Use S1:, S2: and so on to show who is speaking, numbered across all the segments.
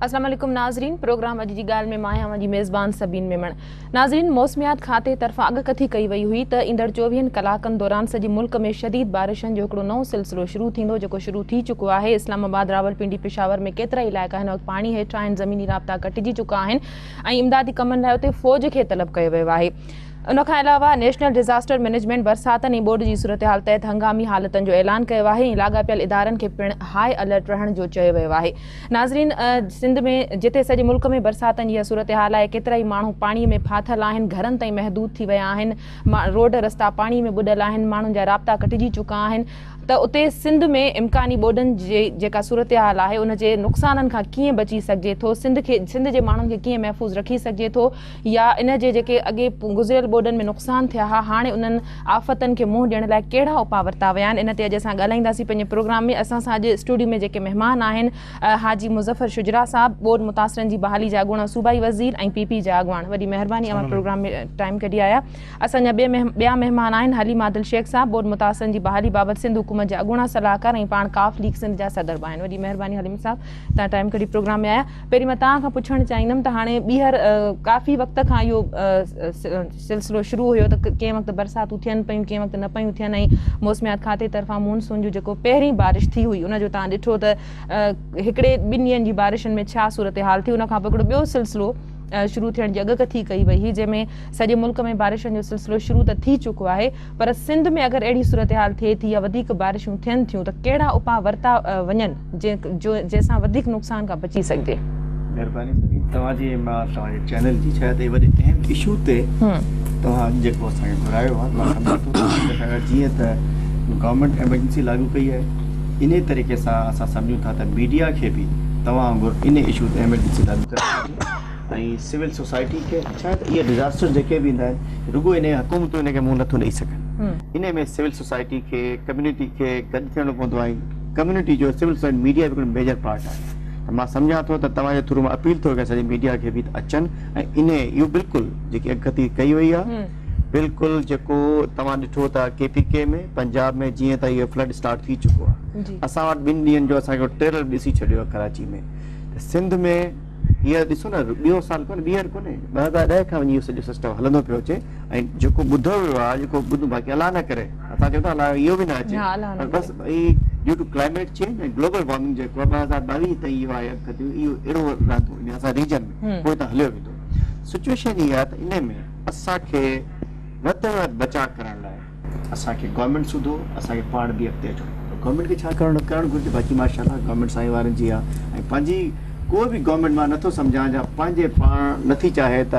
S1: अस्सलाम वालेकुम नाज़रीन, प्रोग्राम अॼु जी ॻाल्हि में मां आहियां जी मेज़बान सबीन मेमण। नाज़रीन, मौसमियात खाते तरफ़ां अॻकथी कई वई हुई त ईंदड़ 24 कलाकनि दौरान सॼे मुल्क में शदीद बारिशनि जो हिकिड़ो नओं सिलसिलो शुरू थींदो, जेको शुरू थी चुको आहे। इस्लामाबाद, रावलपिंडी, पेशावर में केतिरा इलाइक़ा हिन वक़्तु पाणी हेठि आहिनि, ज़मीनी राब्ता कटिजी चुका आहिनि ऐं इमदादी कमनि लाइ उते फ़ौज खे तलब कयो वियो आहे। उनखां अलावा नेशनल डिज़ास्टर मैनेजमेंट बरसातनि ऐं बोर्ड जी सूरत हाल तहत हंगामी हालतनि जो ऐलान कयो आहे ऐं लाॻापियल इदारनि खे पिणु हाई अलर्ट रहण जो चयो वियो आहे। नाज़रीन, सिंध में जिते सॼे मुल्क में बरसातनि जी सूरत हाल आहे, केतिरा ई माण्हू पाणीअ में फाथल आहिनि, घरनि ताईं महदूद थी विया आहिनि, रोड रस्ता पाणी में ॿुॾल आहिनि, माण्हुनि जा राब्ता कटिजी चुका आहिनि। त उते सिंध में इम्कानी ॿोॾनि जे जेका सूरत हाल आहे उन जे नुक़साननि खां कीअं बची सघिजे थो, सिंध जे माण्हुनि खे कीअं महफ़ूज़ रखी सघिजे थो, या इन जे जेके अॻे गुज़िरियल ॿोॾनि में नुक़सान थिया हुआ, हाणे उन्हनि आफ़तनि खे मुंहुं ॾियण लाइ कहिड़ा उपाउ वरिता विया आहिनि, इन ते अॼु असां ॻाल्हाईंदासीं पंहिंजे प्रोग्राम में। असां सां अॼु स्टूडियो में जेके महिमान आहिनि, हाजी मुज़फ़र शुजरा साहब, बोर्ड मुतासिरनि जी बहाली जा अॻूणा सूबाई वज़ीर ऐं PP जा अॻवान, वॾी महिरबानी अवां प्रोग्राम में टाइम कढी आया। असांजा ॿिया महिमान आहिनि हलीम आदिल शेख साहब, बोर्ड मुतासिरनि जी बहाली बाबति सिंध हुकूमत जा अॻूणा सलाहकार ऐं पाण काफ लीग सिंध जा सदर बि आहिनि। वॾी महिरबानी हलीम साहब, तव्हां टाइम कढी प्रोग्राम में आया। पहिरीं मां तव्हां खां पुछणु चाहींदमि त हाणे ॿीहर काफ़ी वक़्त खां इहो सिलसिलो शुरू हुयो त कंहिं वक़्तु बरसातूं थियनि पियूं, कंहिं वक़्तु न पियूं थियनि, ऐं मौसमियात खाते तरफ़ां मानसून जो जेको पहिरीं बारिश थी हुई उनजो तव्हां ॾिठो त हिकिड़े 2 ॾींहंनि जी बारिशनि में छा सूरत हाल थी। उनखां पोइ हिकिड़ो ॿियो सिलसिलो शुरू थियण जी अॻकथी कई वई हुई, जंहिंमें सॼे मुल्क में बारिशनि जो सिलसिलो शुरू त थी चुको आहे, पर सिंध में अगरि अहिड़ी सूरत हाल थिए थी या वधीक बारिशूं थियनि थियूं त कहिड़ा उपाउ वरिता वञनि जंहिंसां वधीक नुक़सान खां बची सघिजे।
S2: महिरबानी सभी तव्हांजे मां तव्हांजे चैनल जी छा ते वॾे अहम इशू ते तव्हां जेको असांखे घुरायो आहे, मां सम्झां थो जीअं त गवर्नमेंट एमरजेंसी लागू कई आहे, इन तरीक़े सां असां सम्झूं था त मीडिया खे बि तव्हां वांगुरु इन इशू ते एमरजेंसी लागू करे ऐं सिविल सोसाइटी खे छा त इहे डिज़ास्टर जेके बि ईंदा आहिनि, रुॻो इन हुकूमतूं इन खे मुंहुं नथो ॾेई सघनि। इन में सिविल सोसाइटी खे कम्यूनिटी खे गॾु थियणो पवंदो आहे। कम्यूनिटी जो सिविल सोसाइटी मीडिया बि हिकिड़ो मेजर पार्ट आहे। त मां सम्झां थो त तव्हांजे थ्रू मां अपील थो कयां सॼी मीडिया खे बि अचनि ऐं इन इहो बिल्कुलु जेकी अॻकथी कई वई आहे, बिल्कुलु जेको तव्हां ॾिठो था KPK में पंजाब में जीअं त इहो फ्लड स्टार्ट थी चुको आहे। असां वटि 2 ॾींहंनि जो असांखे टेरर ॾिसी छॾियो आहे कराची में। त सिंध में हीअ ॾिसो न, ॿियो साल कोन्हे, ॿीहर कोन्हे, 2010 खां वञी इहो सॼो सिस्टम हलंदो पियो अचे ऐं जेको ॿुधो वियो आहे, जेको ॿुधो बाक़ी अलाह न करे, असां चऊं था अलाह इहो बि न अचे, पर बसि भई ड्यू टू क्लाइमेट चेंज ऐं ग्लोबल वार्मिंग जेको आहे 2022 ताईं इहो आहे इहो अहिड़ो रहंदो असां रीजन में पोइ त हलियो वेंदो। सिचुएशन इहा आहे त इन में असांखे वधि में वधि बचाव करण लाइ असांखे गवर्नमेंट सुधो, असांखे पाण बि अॻिते अचो। गवर्नमेंट खे छा करणु घुरिजे, बाक़ी माशाल्लाह गवर्नमेंट साईं वारनि जी आहे ऐं पंहिंजी कोई बि गवर्नमेंट मां नथो सम्झां जा पंहिंजे पाण नथी चाहे त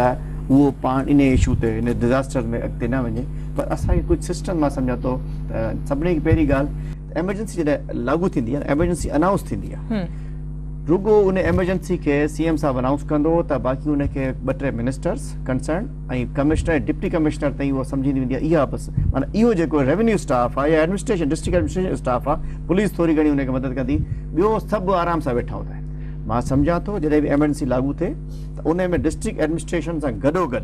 S2: उहो पाण इन इशू ते इन डिज़ास्टर में अॻिते न वञे, पर असांखे कुझु सिस्टम मां सम्झां थो त सभिनी खे पहिरीं ॻाल्हि एमरजेंसी जॾहिं लागू थींदी आहे, एमरजेंसी अनाउंस थींदी आहे, रुॻो उन एमरजेंसी खे CM साहब अनाउंस कंदो त बाक़ी उनखे 2-3 मिनिस्टर्स कंसर्न ऐं कमिश्नर डिप्टी कमिश्नर ताईं उहो सम्झी वेंदी आहे। इहा बसि माना इहो जेको रेवेन्यू स्टाफ आहे या एडमिनिस्ट्रेशन डिस्ट्रिक्ट एडमिनिस्ट्रेशन स्टाफ आहे, पुलिस थोरी घणी उनखे मदद कंदी, ॿियो सभु आराम सां वेठा हूंदा आहिनि। मां सम्झां थो जॾहिं बि एमरजेंसी लागू थिए त उन में डिस्ट्रिक्ट एडमिनिस्ट्रेशन सां गॾोगॾु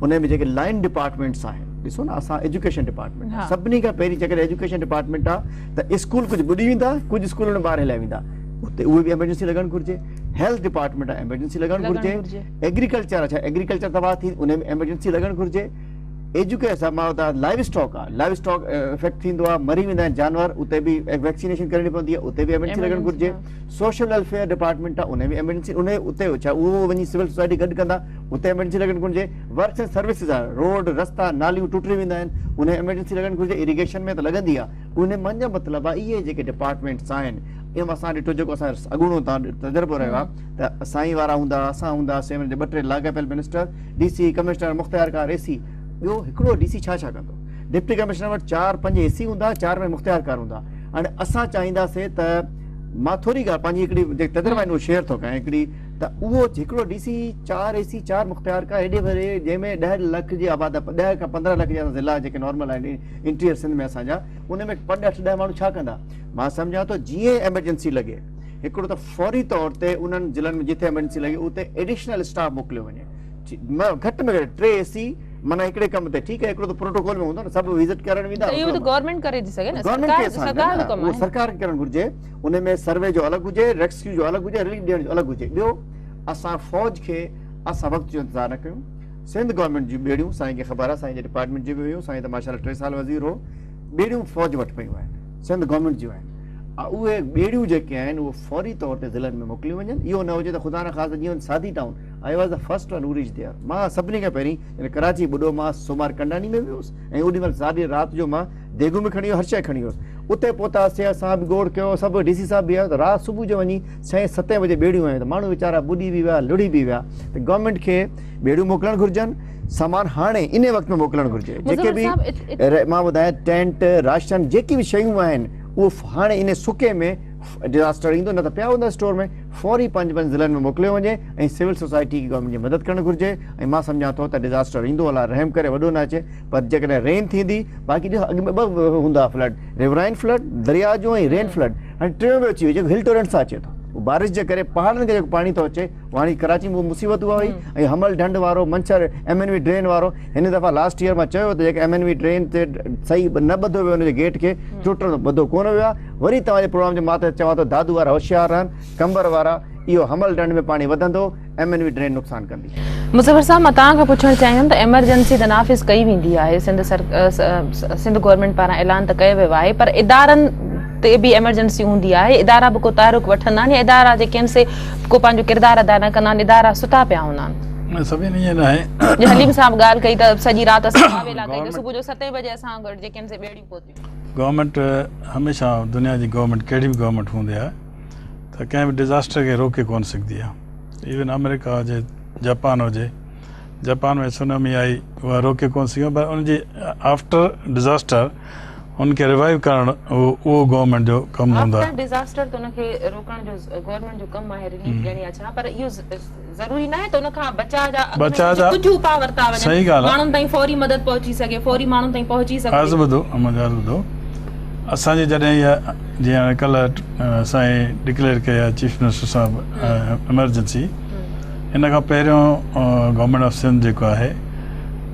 S2: उन में जेके लाइन डिपार्टमेंट्स आहिनि, ॾिसो न असां एजुकेशन डिपार्टमेंट सभिनी खां पहिरीं जेकॾहिं एजुकेशन डिपार्टमेंट आहे त स्कूल कुझु ॿुॾी वेंदा, कुझु स्कूल में ॿार हलिया वेंदा, उते उहे बि एमरजेंसी लॻणु घुरिजे। हेल्थ डिपार्टमेंट आहे, एमरजेंसी लॻणु घुरिजे। एग्रीकल्चर आहे, एग्रीकल्चर तबाह थी, उन में एमरजेंसी लॻणु घुरिजे। एजुकेशन मां लाइव स्टॉक आहे, लाइव स्टॉक इफेक्ट थींदो आहे, मरी वेंदा आहिनि जानवर, उते बि वैक्सीनेशन करणी पवंदी आहे, उते बि एमरजेंसी लॻणु घुरिजे। सोशल वेलफेयर डिपार्टमेंट आहे, उन में एमरजेंसी उते छा उहो वञी सिविल सोसाइटी गॾु कंदा, उते एमरजेंसी लॻणु घुरिजे। वर्क्स एंड सर्विसिस आहे, रोड रस्ता नालियूं टुटी वेंदा आहिनि, उन एमरजेंसी लॻणु घुरिजे। इरिगेशन में त लॻंदी आहे, उन मुंहिंजो मतिलबु आहे इहे जेके डिपार्टमेंट्स आहिनि, इहो असां ॾिठो जेको असां अॻूणो तजुर्बो रहियो आहे त साईं वारा हूंदा, असां हूंदासीं, 2-3 लाॻापियल मिनिस्टर, DC कमिश्नर मुख़्तियारकार AC, ॿियो हिकिड़ो DC छा कंदो, डिप्टी कमिश्नर वटि 4-5 AC हूंदा, 4 में मुख़्तियारकार हूंदा। हाणे असां चाहींदासीं त मां थोरी ॻाल्हि पंहिंजी हिकिड़ी जेके तजुर्बा आहिनि उहो शेयर थो कयां हिकिड़ी, त उहो हिकिड़ो DC 4 AC 4 मुख़्तियारकार हेॾे भरे जंहिंमें 10 लख जी आबादी, 10 खां 15 लख जा ज़िला जेके नॉर्मल आहिनि इंटीरियर सिंध में असांजा, उन में 8-10 माण्हू छा कंदा। मां सम्झां थो जीअं एमरजेंसी लॻे हिकिड़ो त फौरी तौर ते उन्हनि ज़िलनि में जिथे एमरजेंसी लॻे उते एडिशनल स्टाफ मोकिलियो वञे, घटि में घटि 3 AC माना हिकिड़े कम ते, ठीकु आहे, हिकिड़ो त प्रोटोकॉल में हूंदो न, सभु विज़िट करण वेंदा,
S1: इहो त गवर्नमेंट करे थी सघे न,
S2: सरकार खे करणु घुरिजे। उन में सर्वे जो अलॻि हुजे, रेस्क्यू जो अलॻि हुजे, रिलीफ ॾियण जो अलॻि हुजे। ॿियो असां फ़ौज खे असां वक़्त जो इंतज़ारु न कयूं। सिंध गवर्नमेंट जी ॿेड़ियूं साईं खे ख़बर आहे, साईं जे डिपार्टमेंट जी बि हुयूं, साईं त माशाल्लाह 3 साल वज़ीर हो, ॿेड़ियूं फ़ौज वटि पयूं आहिनि, सिंध गवर्नमेंट जूं आहिनि। उहे ॿेड़ियूं जेके आहिनि उहे फौरी तौर ते ज़िलनि में मोकिलियूं वञनि। इहो न हुजे त ख़ुदा न ख़ासिता जीअं सादी town, I was the first one who reached there. मां सभिनी खां पहिरीं कराची ॿुॾो, मां सुमार कंडानी में वियुसि ऐं ओॾी महिल सादी राति जो मां देगू में खणी वियो, हर शइ खणी वियुसि। उते पहुतासीं, असां बि गोड़ कयो, सभु DC साहब बि आयो, त राति सुबुह जो वञी 6-7 बजे ॿेड़ियूं आयूं, त माण्हू वीचारा ॿुॾी बि विया, लुड़ी बि विया। त गवर्नमेंट खे ॿेड़ियूं मोकिलणु घुरिजनि, सामान हाणे इन वक़्त में मोकिलणु घुरिजे। जेके बि मां ॿुधायां टेंट, राशन, जेकी बि शयूं आहिनि उहो हाणे इन सुके में डिज़ास्टर ईंदो, न त पिया हूंदा स्टोर में, फौरी 5 ज़िलनि में मोकिलियो वञे ऐं सिविल सोसाइटी खे गवर्नमेंट जी मदद करणु घुरिजे। ऐं मां सम्झां थो त डिज़ास्टर ईंदो, अलाह रहम करे वॾो न अचे, पर जेकॾहिं रेन थींदी, बाक़ी ॾिसो अॻु में 2 हूंदा फ्लड, रिवराइन फ्लड दरिया जो ऐं रेन फ्लड, हाणे 3 में अची वई जेको हिल टोरेंट सां अचे थो। बारिश जे करे पहाड़नि खे जेको पाणी थो अचे, हाणे कराची में उहा मुसीबत उहा हुई। ऐं हमल ढंढ वारो, मंछर MNV ड्रेन वारो, हिन दफ़ा लास्ट ईयर मां चयो त जेके MNV ड्रेन ते सही न ॿधो वियो हुनजे गेट खे, टुटण ॿधो कोन वियो आहे। वरी तव्हांजे प्रोग्राम जे मां त चवां थो दादू वारा होशियार आहिनि, कंबर वारा, इहो हमल ढंढ में पाणी वधंदो, MNV ड्रेन नुक़सानु कंदी।
S1: मुज़फ़र साहब, मां तव्हां खां पुछणु चाहियां त एमरजेंसी त नाफ़िज़ कई वेंदी आहे, सिंध गवर्नमेंट पारां ऐलान त कयो वियो आहे, पर इदारनि ते बि एमरजेंसी हूंदी आहे, इदारा बि को तारुक वठंदा आहिनि, इदारा जेके आहिनि से को पंहिंजो किरदारु अदा न कंदा आहिनि, इदारा सुता पिया हूंदा आहिनि।
S3: सभिनी ईअं न आहे।
S1: हलीम साहब ॻाल्हि कई त सॼी राति असां आवेला कई त सुबुह जो 7 बजे असां गॾु जेके आहिनि से ॿेड़ियूं पहुतियूं।
S3: गवर्नमेंट हमेशह दुनिया जी गवर्नमेंट कहिड़ी बि गवर्नमेंट हूंदी आहे त कंहिं बि डिज़ास्टर खे रोके कोन सघंदी आहे। इवन अमेरिका हुजे, जापान हुजे, जापान में सुनामी आई, उहा रोके कोन सघियो, पर उनजी आफ्टर डिज़ास्टर उनखे रिवाइव करणु उहो गवर्नमेंट जो कमु हूंदो आहे।
S1: डिज़ास्टर त उनखे रोकण जो गवर्नमेंट जो कमु आहे, रिलीफ ॾियणी आहे छा, पर इहो ज़रूरी न आहे त उनखां बचाव जा कुझु उपाउ वरिता वञनि,
S3: सही ॻाल्हि आहे,
S1: माण्हुनि ताईं फौरी मदद पहुची सघे, फौरी माण्हुनि ताईं पहुची सघे।
S3: ॿुधो असांजी जॾहिं इहा जीअं कल्ह असांजे डिक्लेयर कई आहे चीफ मिनिस्टर साहब एमरजेंसी, इन खां पहिरियों गवर्नमेंट ऑफ सिंध जेको आहे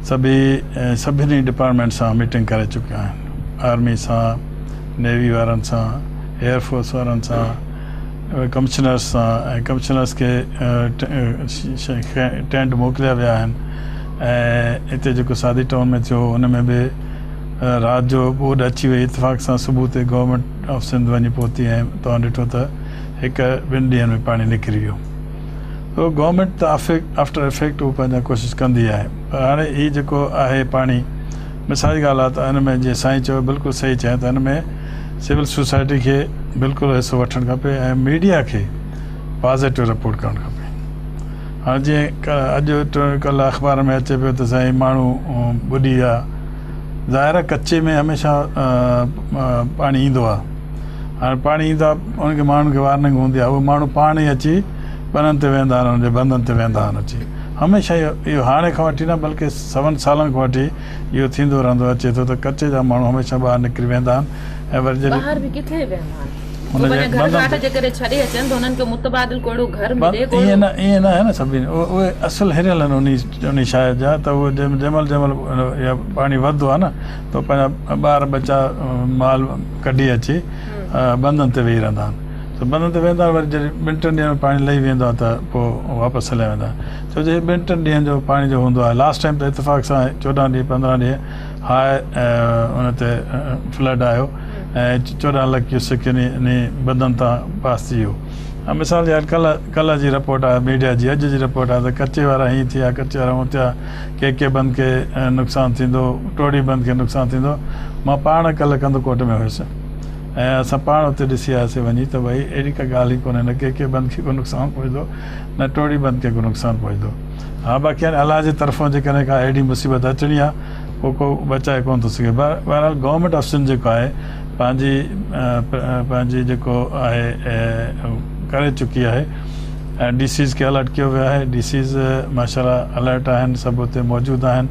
S3: सभिनी डिपार्टमेंट सां मीटिंग करे चुकिया आहिनि, आर्मी सां, नेवी वारनि सां, एयरफोर्स वारनि सां, कमिश्नर्स सां, ऐं कमिश्नर्स खे टेंट मोकिलिया विया आहिनि। ऐं हिते जेको सादी टाउन में थियो हुन में बि राति जो ॿोॾि अची वई, इतफ़ाक़ सां सुबुह ते गवर्नमेंट ऑफ सिंध वञी पहुती ऐं तव्हां ॾिठो त 1-2 ॾींहंनि में पाणी निकिरी वियो। तो गवर्नमेंट त आफ्टर इफेक्ट उहा पंहिंजा कोशिशि कंदी आहे, पर हाणे हीउ जेको आहे पाणी, मिसाल जी ॻाल्हि आहे त हिन में जीअं साईं चयो बिल्कुलु सही चए त हिन में सिविल सोसाइटी खे बिल्कुलु हिसो वठणु खपे ऐं मीडिया खे पॉज़िटिव रिपोर्ट करणु खपे। हाणे जीअं अॼु कल्ह अख़बार में अचे पियो त साईं माण्हू ॿुॾी विया, ज़ाहिर आहे कचे में हमेशह पाणी ईंदो आहे। हाणे पाणी ईंदो आहे, उनखे माण्हुनि खे वार्निंग हूंदी आहे, उहे माण्हू पाण ई अची बननि ते वेंदा आहिनि, हुनजे बंधनि ते वेंदा आहिनि अची। हमेशह इहो हाणे खां वठी न बल्कि 7 सालनि खां वठी इहो थींदो रहंदो अचे थो त कचे जा माण्हू हमेशह ॿाहिरि निकिरी वेंदा आहिनि ऐं वरी जॾहिं
S1: ॿाहिरि बि किथे वेंदा आहिनि,
S3: ईअं न आहे न सभिनी, उहे असुलु हिरियल आहिनि उन शइ जा, त उहे जंहिंमहिल पाणी वधंदो आहे न त पंहिंजा ॿार बच्चा माल कढी अची बंधनि ते वेही रहंदा आहिनि। त बंधनि ते वेंदा, वरी जॾहिं 2-3 ॾींहंनि में पाणी लही वेंदो आहे त पोइ वापसि हलिया वेंदा। छो जो 2-3 ॾींहंनि जो पाणी जो हूंदो आहे। लास्ट टाइम त इतफ़ाक़ सां 14-15 ॾींहं हाई उन ते फ्लड आयो ऐं 14 लाख क्यूसेक इन बंधनि तां पास थी वियो। मिसाल जे कल्ह जी रिपोर्ट आहे मीडिया जी, अॼु जी रिपोर्ट आहे त कचे वारा हीअं थिया, कचे वारा हूअं थिया, के बंदि खे नुक़सानु थींदो, टोड़ी बंदि खे नुक़सानु थींदो। मां पाण कल्ह कंदकोट में हुयुसि ऐं असां पाण उते ॾिसी आयासीं वञी त भई अहिड़ी का ॻाल्हि ई कोन्हे, न के बंदि खे को नुक़सानु पहुचंदो, न टोड़ी बंदि खे को नुक़सानु पहुचंदो। हा, बाक़ी हाणे अलाह जे तरफ़ां जेकॾहिं का अहिड़ी मुसीबत अचणी आहे पोइ को बचाए कोन थो सघे। बहरहाल गवर्नमेंट ऑफ सिंध जेको आहे पंहिंजी जेको आहे करे चुकी आहे ऐं DCs खे अलर्ट कयो वियो आहे। DCs माशाल्लाह अलर्ट आहिनि, सभु हुते मौजूदु आहिनि।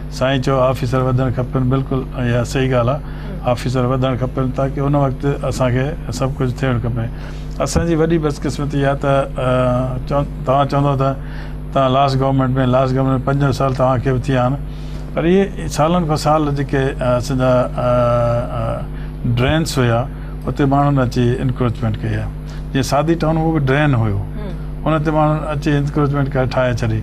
S3: साईं चयो ऑफिसर वधणु खपनि, बिल्कुलु इहा सही ॻाल्हि आहे, ऑफिसर वधणु खपनि ताकी उन वक़्तु असांखे सभु कुझु थियणु खपे। असांजी वॾी बदकिस्मती आहे त तव्हां चवंदव त तव्हां लास्ट गवर्नमेंट में 5 साल तव्हांखे बि थिया आहिनि, पर इहे सालनि खां साल जेके असांजा ड्रेन्स हुया उते माण्हुनि अची इंक्रोचमेंट कई आहे। जीअं सादी टाउन उहो बि ड्रेन हुयो, उन ते माण्हू अची इंक्रोचमेंट करे ठाहे छॾी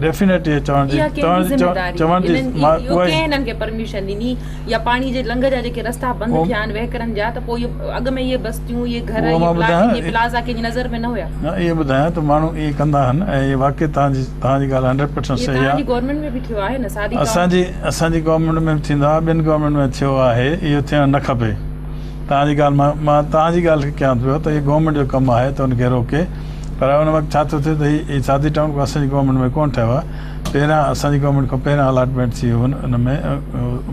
S3: डेफिनेटली चवण जी चवण जी मां उहा
S1: हिननि खे परमिशन ॾिनी या पाणी जे लंघ जा जेके रस्ता बंदि थिया आहिनि वहकरनि जा त पोइ अॻु में इहे बस्तियूं इहे घर इहे प्लाज़ा कंहिंजी नज़र में न हुया
S3: न इहे ॿुधायां त माण्हू ईअं कंदा आहिनि ऐं इहे वाक़ई तव्हांजी ॻाल्हि 100% सही आहे
S1: गवर्नमेंट में बि थियो आहे न सादी
S3: असांजी गवर्नमेंट में थींदो आहे ॿिनि गवर्नमेंट में थियो आहे इहो थियणु न खपे तव्हांजी ॻाल्हि मां तव्हांजी ॻाल्हि खे कयां पियो त इहो गवर्नमेंट जो कमु आहे त उनखे रोके पर उन वक़्तु छा थो थिए त हीअ सादी टाउन को असांजी गवर्नमेंट में कोन्ह ठहियो आहे पहिरियां असांजी गवर्नमेंट खां पहिरियां अलॉटमेंट थी हुन उन में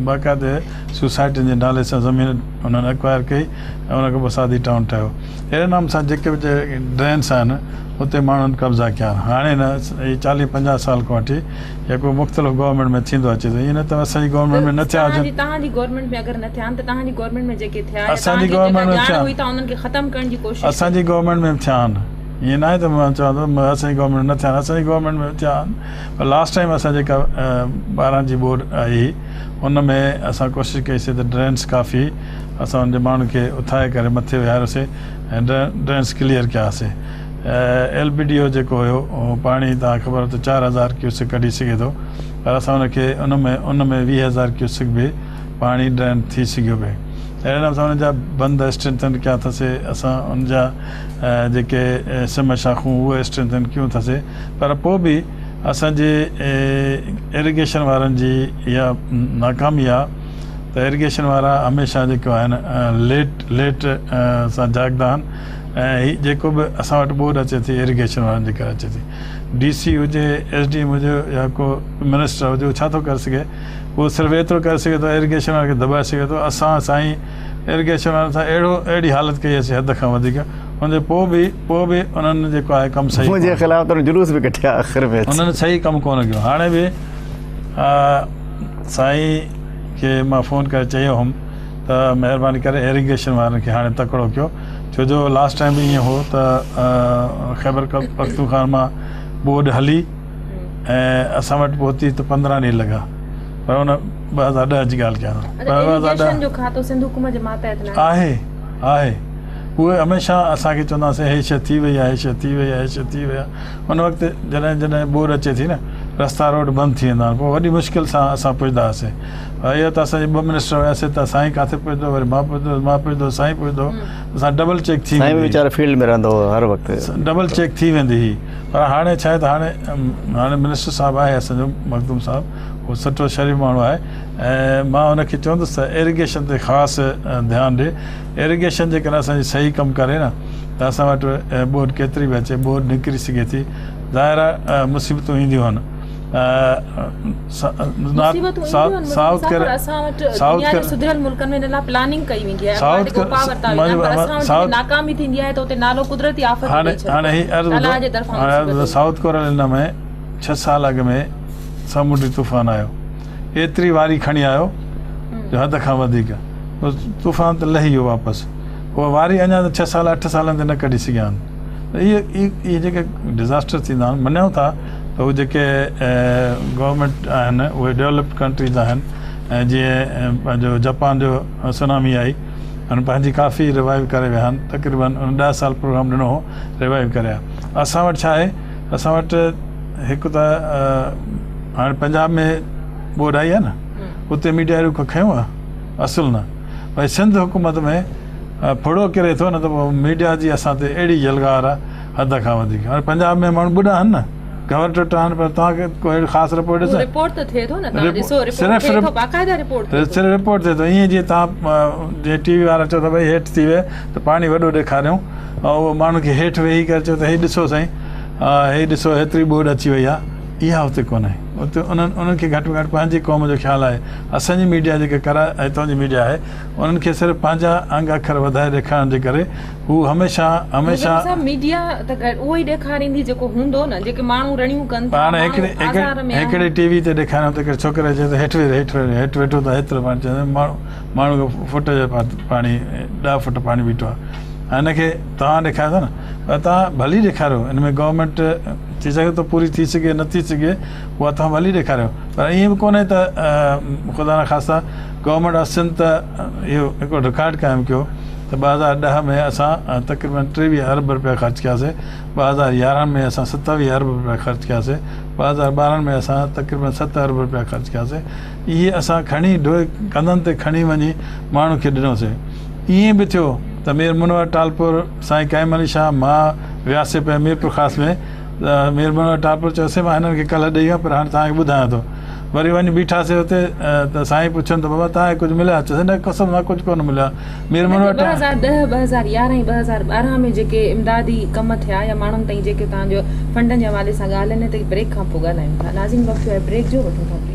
S3: बाक़ाइदे सोसाइटियुनि जे नाले सां ज़मीन उन्हनि एक्वायर कई ऐं उनखां पोइ सादी टाउन ठहियो अहिड़े नाम सां जेके बि ड्रेन्स आहिनि उते माण्हुनि कब्ज़ा कया हाणे न 40-50 साल खां वठी जेको मुख़्तलिफ़ गवर्नमेंट में थींदो अचे थो ईअं न त असांजी गवर्नमेंट में न थिया हुजनि
S1: तव्हांजी गवर्नमेंट में अगरि न थिया आहिनि त तव्हांजी गवर्नमेंट में जेके थिया
S3: असांजी गवर्नमेंट में थिया
S1: उन्हनि खे ख़तमु करण जी कोशिशि
S3: असांजी गवर्नमेंट में थिया आहिनि ईअं न आहे त मां चवां थो असांजी गवर्नमेंट न थिया आहिनि असांजी गवर्नमेंट में थिया आहिनि पर लास्ट टाइम असां जेका 12 जी बोर्ड आई उन में असां कोशिशि कईसीं त ड्रेन्स काफ़ी असां उनजे माण्हुनि खे उथाए करे मथे विहारियोसीं ऐं ड्रेन्स क्लियर कयासीं LBDO जेको हुयो पाणी तव्हां ख़बर त 4000 क्यूसिक कढी सघे थो पर असां उनखे उन में 20,000 क्यूसिक बि पाणी ड्रेन थी सघियो पिए अहिड़े नमूने सां उनजा बंद स्ट्रेंथन कया अथसीं असां उनजा जेके सिम शाखूं उहे स्ट्रेंथन कयूं अथसीं पर पोइ बि असांजे इरिगेशन वारनि जी इहा नाकामी आहे त इरिगेशन वारा हमेशह जेको आहिनि लेट सां जाॻंदा आहिनि ऐं हीअ जेको बि असां वटि बोर्ड अचे थी इरिगेशन वारनि जे करे अचे थी DC हुजे SDM हुजे या को मिनिस्टर हुजे उहो छा थो करे सघे उहो सिर्फ़ु एतिरो करे सघे थो इरिगेशन वारे खे दॿाए सघे थो असां साईं इरिगेशन वारनि सां अहिड़ी हालत कई असीं हद खां वधीक हुनजे पोइ बि उन्हनि जेको आहे कमु सही
S2: मुंहिंजे ख़िलाफ़ त जुलूस बि कढिया आख़िर में
S3: उन्हनि सही कमु कोन कयो हाणे बि साईं खे मां फ़ोन करे चयो हुउमि त महिरबानी करे इरिगेशन वारनि खे हाणे तकिड़ो कयो छो जो लास्ट टाइम बि ईअं हो त ख़ैबर पख्तूनख्वा मां बोर्ड हली ऐं असां वटि पहुती त 15 ॾींहं लॻा पर हुन 2010 जी ॻाल्हि कयां आहे उहे हमेशह असांखे चवंदासीं हे शइ थी वई आहे हे शइ थी वई आहे हुन वक़्तु जॾहिं बोर अचे थी न रस्ता रोड बंदि थी वेंदा आहिनि पोइ वॾी मुश्किल सां असां पुॼंदा हुआसीं इहो त असांजे 2 मिनिस्टर हुयासीं त साईं किथे पुॼंदो वरी मां पुॼंदो साईं पुॼंदो असां डबल चेक थी
S2: वीचारो फील्ड में रहंदो हर वक़्तु
S3: डबल चेक थी वेंदी हुई पर हाणे छा आहे त हाणे मिनिस्टर साहिबु आहे असांजो मखदूम साहिबु उहो सुठो शरीफ़ माण्हू आहे ऐं मां हुनखे चवंदुसि त इरिगेशन ते ख़ासि ध्यानु ॾिए इरिगेशन जे करे असांजी सही कमु करे न त असां वटि बोर्ड केतिरी बि अचे बोर्ड निकिरी सघे थी ज़ाहिर आहे मुसीबतूं ईंदियूं आहिनि साउथ कैरोलिना में 6 साल अॻु में समुंडी तूफ़ान आयो एतिरी वारी खणी आयो जो हद खां वधीक तूफ़ान त लही वियो वापसि उहा वारी अञा त 6 साल 8 सालनि ते न कढी सघिया आहिनि त इहे जेके डिज़ास्टर थींदा आहिनि मञूं था त उहे जेके गवर्नमेंट आहिनि उहे डेवलप्ड कंट्रीज़ आहिनि ऐं जीअं पंहिंजो जापान जो सुनामी आई हुन पंहिंजी काफ़ी रिवाइव करे विया आहिनि तक़रीबन 10 साल प्रोग्राम ॾिनो हो रिवाइव करे असां वटि छा आहे असां वटि हिकु त हाणे पंजाब में बोर्ड आई आहे न उते मीडिया अहिड़ो खयूं आहे असुलु न भई सिंध हुकूमत में फुड़ो किरे थो न त पोइ मीडिया जी असां ते अहिड़ी यलगार आहे हद खां वधीक हाणे पंजाब में माण्हू ॿुढा आहिनि न घर टुट आहिनि पर तव्हांखे कोई अहिड़ी ख़ासि रिपोर्ट सिर्फ़ु रिपोर्ट थिए थो ईअं जीअं तव्हां जीअं TV वारा चओ त भई हेठि थी वियो त पाणी वॾो ॾेखारियूं ऐं उहो माण्हू खे हेठि वेही करे चओ त हे ॾिसो साईं हे ॾिसो हेतिरी बोर्ड अची वई आहे इहा हुते कोन्हे उते उन्हनि खे घटि में घटि पंहिंजी क़ौम जो ख़्यालु आहे असांजी मीडिया जेके हितां जी मीडिया आहे उन्हनि खे सिर्फ़ु पंहिंजा अंग अखर वधाए ॾेखारण जे करे हू हमेशह
S1: मीडिया त उहो ई ॾेखारींदी जेको हूंदो न जेके माण्हू रड़ियूं कनि था
S3: हाणे हिकिड़े TV ते ॾेखारियूं त हिकिड़े छोकिरे चए त हेठि वेठो त हेतिरो पाणी चए माण्हू खे फुट जे पाणी 10 फुट पाणी बीठो आहे हिनखे तव्हां ॾेखारियो था न पर तव्हां भली ॾेखारियो हिन में गवर्नमेंट थी सघे थो पूरी थी सघे न थी सघे उहा तव्हां भली ॾेखारियो पर ईअं बि कोन्हे त ख़ुदा न ख़ास्ता गवर्नमेंट ऑफ सिंध त इहो हिकिड़ो रिकॉर्ड क़ाइमु कयो त 2010 में असां तक़रीबन 23 अरब रुपया ख़र्च कयासीं, 2011 में असां 27 अरब रुपया ख़र्च कयासीं, 2012 में असां तक़रीबन 7 अरब रुपया ख़र्च कयासीं। इहे असां खणी ढोए कंधनि ते खणी वञी माण्हू खे ॾिनोसीं। ईअं बि थियो त मीर मुनवर टालपुर साईं काइम अली शाह मां वियासीं पिया मीरपुर ख़ासि में, त मीर मुनवर टालपुर चयोसीं मां हिननि खे कल्ह ॾेई वियो पर हाणे तव्हांखे ॿुधायां थो। वरी वञी बीठासीं हुते त साईं पुछनि त बाबा तव्हांखे कुझु मिलिया? चयोसीं न कसम सां कुझु कोन मिलिया। मीर मुनवर
S1: 2010, 2011 ऐं 2012 में जेके इमदादी कम थिया या माण्हुनि ताईं जेके तव्हांजो फंडनि जे हवाले सां ॻाल्हि आहिनि, त ब्रेक खां पोइ ॻाल्हायूं था। नाज़रीन, वक़्तु आहे ब्रेक जो, वठूं था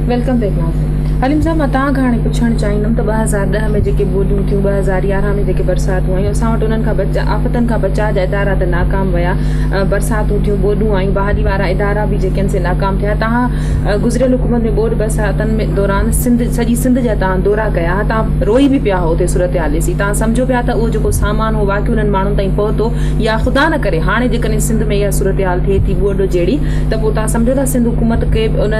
S1: वेलकम बैक नाज़रीन। हलीम साहब, मां तव्हां खां हाणे पुछणु चाहींदुमि त 2010 में जेके ॿोॾियूं थियूं, 2011 में जेके बरसातूं आयूं, असां वटि उन्हनि खां आफ़तनि खां बचाव जा इदारा त नाकाम विया, बरसातूं थियूं, ॿोॾियूं आयूं, बहाली वारा इदारा बि जेके आहिनि से नाकाम थिया। तव्हां गुज़िरियल हुकूमत में ॿोॾि बरसातनि में दौरान सॼी सिंध जा तव्हां दौरा कया, तव्हां रोई बि पिया हो उते सूरत हाल ॾिसी, तव्हां सम्झो पिया त उहो जेको सामान हो वाक़ई उन्हनि माण्हुनि ताईं पहुतो, या ख़ुदा न करे हाणे जेकॾहिं सिंध में इहा सूरत हाल थिए थी ॿोॾि जहिड़ी, त पोइ तव्हां सम्झो था सिंध हुकूमत खे उन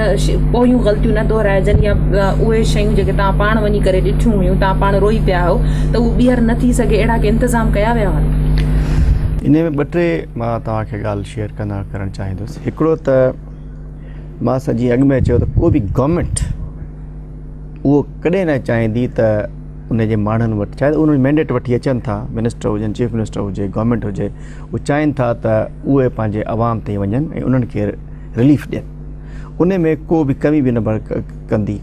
S1: पोयूं ग़लतियूं न दोहिराइजनि, या उहे शयूं जेके तव्हां पाण वञी करे ॾिठियूं हुयूं, तव्हां पाण रोई पिया हो, त उहो ॿीहर न थी सघे, अहिड़ा के इंतज़ाम कया विया हुआ?
S2: इन में 2-3 मां तव्हांखे ॻाल्हि शेयर करणु चाहींदुसि। हिकिड़ो त मां सॼी अॻु में चयो त को बि गवर्नमेंट उहो कॾहिं न चाहींदी त उनजे माण्हुनि वटि, चाहे उन्हनि मैंडेट वठी अचनि था, मिनिस्टर हुजनि, चीफ मिनिस्टर हुजे, गवर्नमेंट हुजे, उहे चाहिनि था त उहे पंहिंजे अवाम ताईं वञनि ऐं उन्हनि खे रिलीफ ॾियनि। उन में को बि कमी बि न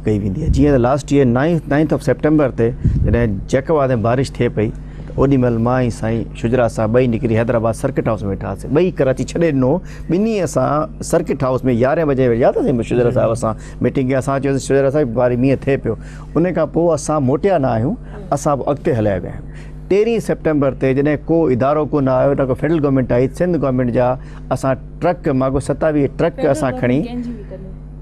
S2: कई वेंदी आहे। जीअं त लास्ट ईयर 9 सेप्टेम्बर ते जॾहिं जैकवाद में बारिश थिए पई, त ओॾी महिल मां ऐं साईं शुजरा साहब ॿई निकिरी हैदराबाद सर्किट हाउस में वेठा हुआसीं, ॿई कराची छॾे ॾिनो, ॿिन्ही असां सर्किट हाउस में 11 बजे यादि आहे शुजरा साहिब असां मीटिंग कई, असां चयोसीं शुजरा साहिब वारी मींहं थिए पियो, उन खां पोइ असां मोटिया न आहियूं, असां अॻिते हलिया विया आहियूं। 13 सेप्टेम्बर ते जॾहिं को इदारो कोन आयो, न को फेडरल गवर्नमेंट आई, सिंध गवर्नमेंट जा असां ट्रक, मां 27 ट्रक असां खणी,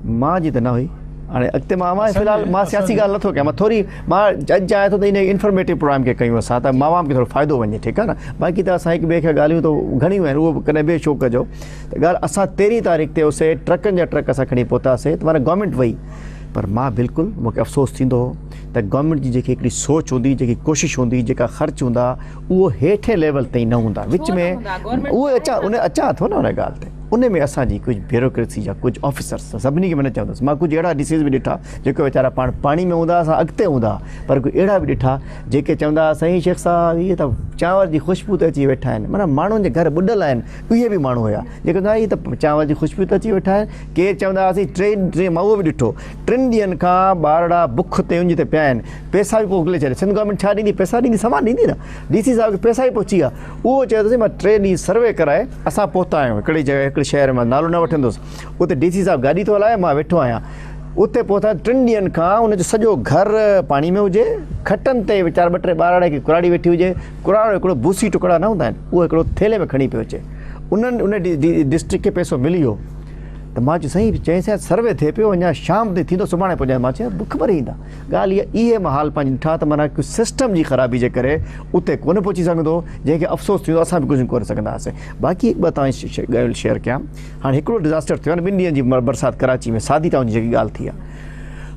S2: मां जी त न हुई, हाणे अॻिते मां फ़िलहाल मां सियासी ॻाल्हि नथो कयां, मां थोरी मां अॼु चाहियां थो त इन इंफॉर्मेटिव प्रोग्राम खे कयूं असां, त मावाम खे थोरो फ़ाइदो वञे, ठीकु आहे न। बाक़ी त असां हिक ॿिए खे ॻाल्हियूं त घणियूं आहिनि, उहो कॾहिं ॿिए शो कजो। त ॻाल्हि असां 13 तारीख़ ते उसे ट्रकनि जा ट्रक असां खणी पहुतासीं, त माना गवर्नमेंट वई, पर मां बिल्कुलु मूंखे अफ़सोस थींदो हो त गवर्नमेंट जी जेकी हिकिड़ी सोच हूंदी, जेकी कोशिशि हूंदी, जेका ख़र्च हूंदा, उहो हेठे लेवल ताईं न हूंदा, विच में उहे अचां थो न उन ॻाल्हि ते। उन में असांजी कुझु ब्यूरोक्रेसी जा कुझु ऑफिसर्स, सभिनी खे मां न चवंदुसि, मां कुझु अहिड़ा डिसीज़ बि ॾिठा जेके वीचारा पाणी में हूंदा, असां अॻिते हूंदा, पर कुझु अहिड़ा बि ॾिठा जेके चवंदा साईं शेख साहिबु इहे त चांवर जी ख़ुशबू त अची वेठा आहिनि, माना माण्हुनि जे घर ॿुॾल आहिनि, उहे बि माण्हू हुया जेके चवंदा इहे त चांवर जी ख़ुशबू त अची वेठा आहिनि। केरु चवंदा हुआसीं 3 मां उहो बि ॾिठो, 3 ॾींहंनि खां ॿारड़ा बुख ते उंज ते पिया आहिनि, पैसा बि मोकिले छॾे, सिंध गवर्नमेंट छा ॾींदी, पैसा ॾींदी, सामान ॾींदी न, DC साहिब खे पैसा ई पहुची विया। उहो चयोसीं मां 3 ॾींहं सर्वे कराए असां पहुता आहियूं हिकिड़ी जॻह, हिकिड़े शहर में, नालो न वठंदुसि, उते DC साहिबु गाॾी थो हलाए, मां वेठो आहियां उते पहुता। 3 ॾींहंनि खां उनजो सॼो घर पाणी में हुजे, खटनि ते वीचारा 2-3 ॿारड़ा खे कुराड़ी वेठी हुजे, कुराड़ो हिकिड़ो भूसी टुकड़ा न हूंदा आहिनि, उहो हिकिड़ो थेले में खणी पियो अचे, उन डिस्ट्रिक्ट खे पैसो मिली वियो। त मां चयो साईं चईं सर्वे थिए पियो, अञा शाम ताईं थींदो, सुभाणे पुॼाए, मां चयो बुख भरे ईंदा। ॻाल्हि इहे मां हाल पंहिंजी ॾिठा त माना सिस्टम जी ख़राबी जे करे उते कोन पहुची सघंदो, जंहिंखे अफ़सोस थींदो असां बि कुझु करे सघंदा हुआसीं। बाक़ी ॿ तव्हां ॻाल्हि शेयर कयां, हाणे हिकिड़ो डिज़ास्टर थियो आहे 2 ॾींहंनि जी बरसाति कराची में, सादी टाउन जी जेकी ॻाल्हि थी आहे,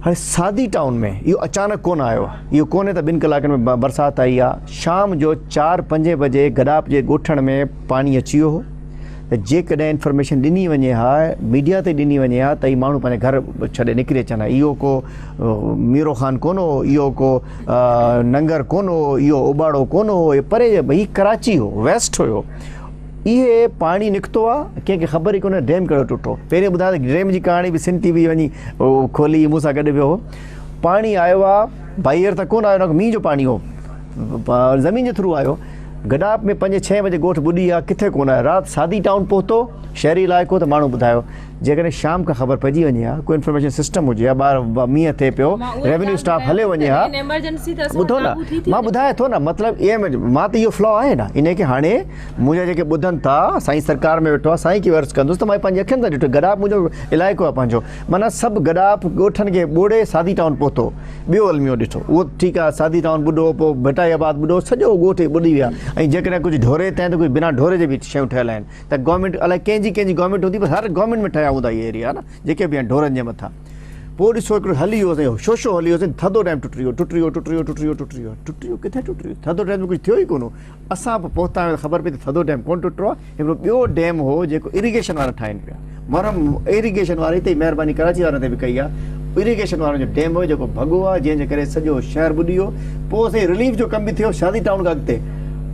S2: हाणे सादी टाउन में इहो अचानक कोन आयो आहे, इहो कोन्हे त 2 कलाकनि में बरसाति आई आहे। शाम जो 4-5 बजे गडाप जे ॻोठण में पाणी अची वियो हो, त जेकॾहिं इंफॉर्मेशन ॾिनी वञे हा, मीडिया ते ॾिनी वञे हा, त ई माण्हू पंहिंजे घर छॾे निकिरी अचनि हा, इहो को मीरो ख़ान कोन हो, इहो को नंगर कोन हो, इहो उबाड़ो कोन हो, इहे परे भई कराची हो, वेस्ट हुयो, इहे पाणी निकितो आहे, कंहिंखे ख़बर ई कोन्हे डैम कहिड़ो टुटो। पहिरियों ॿुधायो त डैम जी कहाणी बि सिंध TV वञी खोली मूं सां गॾु वियो हो। पाणी आयो आहे, बाहीर त कोन आयो, न मींहं जो पाणी हो, ज़मीन जे थ्रू आयो। गडाप में 5-6 बजे ॻोठ ॿुॾी आहे, किथे कोन आहे, राति सादी टाउन पहुतो, शहरी इलाइक़ो, त माण्हू ॿुधायो जेकॾहिं शाम खां ख़बर पइजी वञे हा कोई इन्फॉर्मेशन सिस्टम हुजे हा ॿाहिरि मींहं थिए पियो रेवेन्यू स्टाफ हले वञे हा ॿुधो न मां ॿुधायां थो न मतिलबु इहे मां त इहो फ्लॉ आहे न इन खे हाणे मुंहिंजा जेके ॿुधनि था साईं सरकार में वेठो आहे साईं खे वर्स कंदुसि त मां पंहिंजे अखियुनि सां ॾिठो गडाप मुंहिंजो इलाइक़ो आहे पंहिंजो माना सभु गडाप ॻोठनि खे ॿोड़े सादी टाउन पहुतो ॿियो अलमियो ॾिठो उहो ठीकु आहे सादी टाउन ॿुॾो पोइ भटाईआबाद ॿुॾो सॼो ॻोठ ॿुॾी विया ऐं जेकॾहिं कुझु ढोरे ते त कुझु बिना ढोरे जे बि शयूं ठहियल आहिनि त गवर्नमेंट अलाए कंहिंजी गवर्नमेंट हूंदी पर हर गवर्नमेंट में ठहिया हूंदा इहे एरिया न जेके बि आहिनि ढोरनि जे मथां पोइ ॾिसो हिकिड़ो हली वियोसीं शोशो हली वियोसीं थधो टाइम टुटी वियो किथे टुटी वियो थधो टाइम में कुझु थियो ई कोन असां पोइ पहुता आहियूं ख़बर पई त थधो टाइम कोन टुटो आहे हिकिड़ो ॿियो डैम हो जेको इरिगेशन वारा ठाहिनि पिया मरम इरिगेशन वारे ते महिरबानी कराची वारनि ते बि कई आहे इरिगेशन वारनि जो डैम हो जेको भॻो आहे जंहिंजे करे सॼो शहर ॿुॾी वियो पोइ असांजी रिलीफ जो कमु बि थियो शादी टाउन खां अॻिते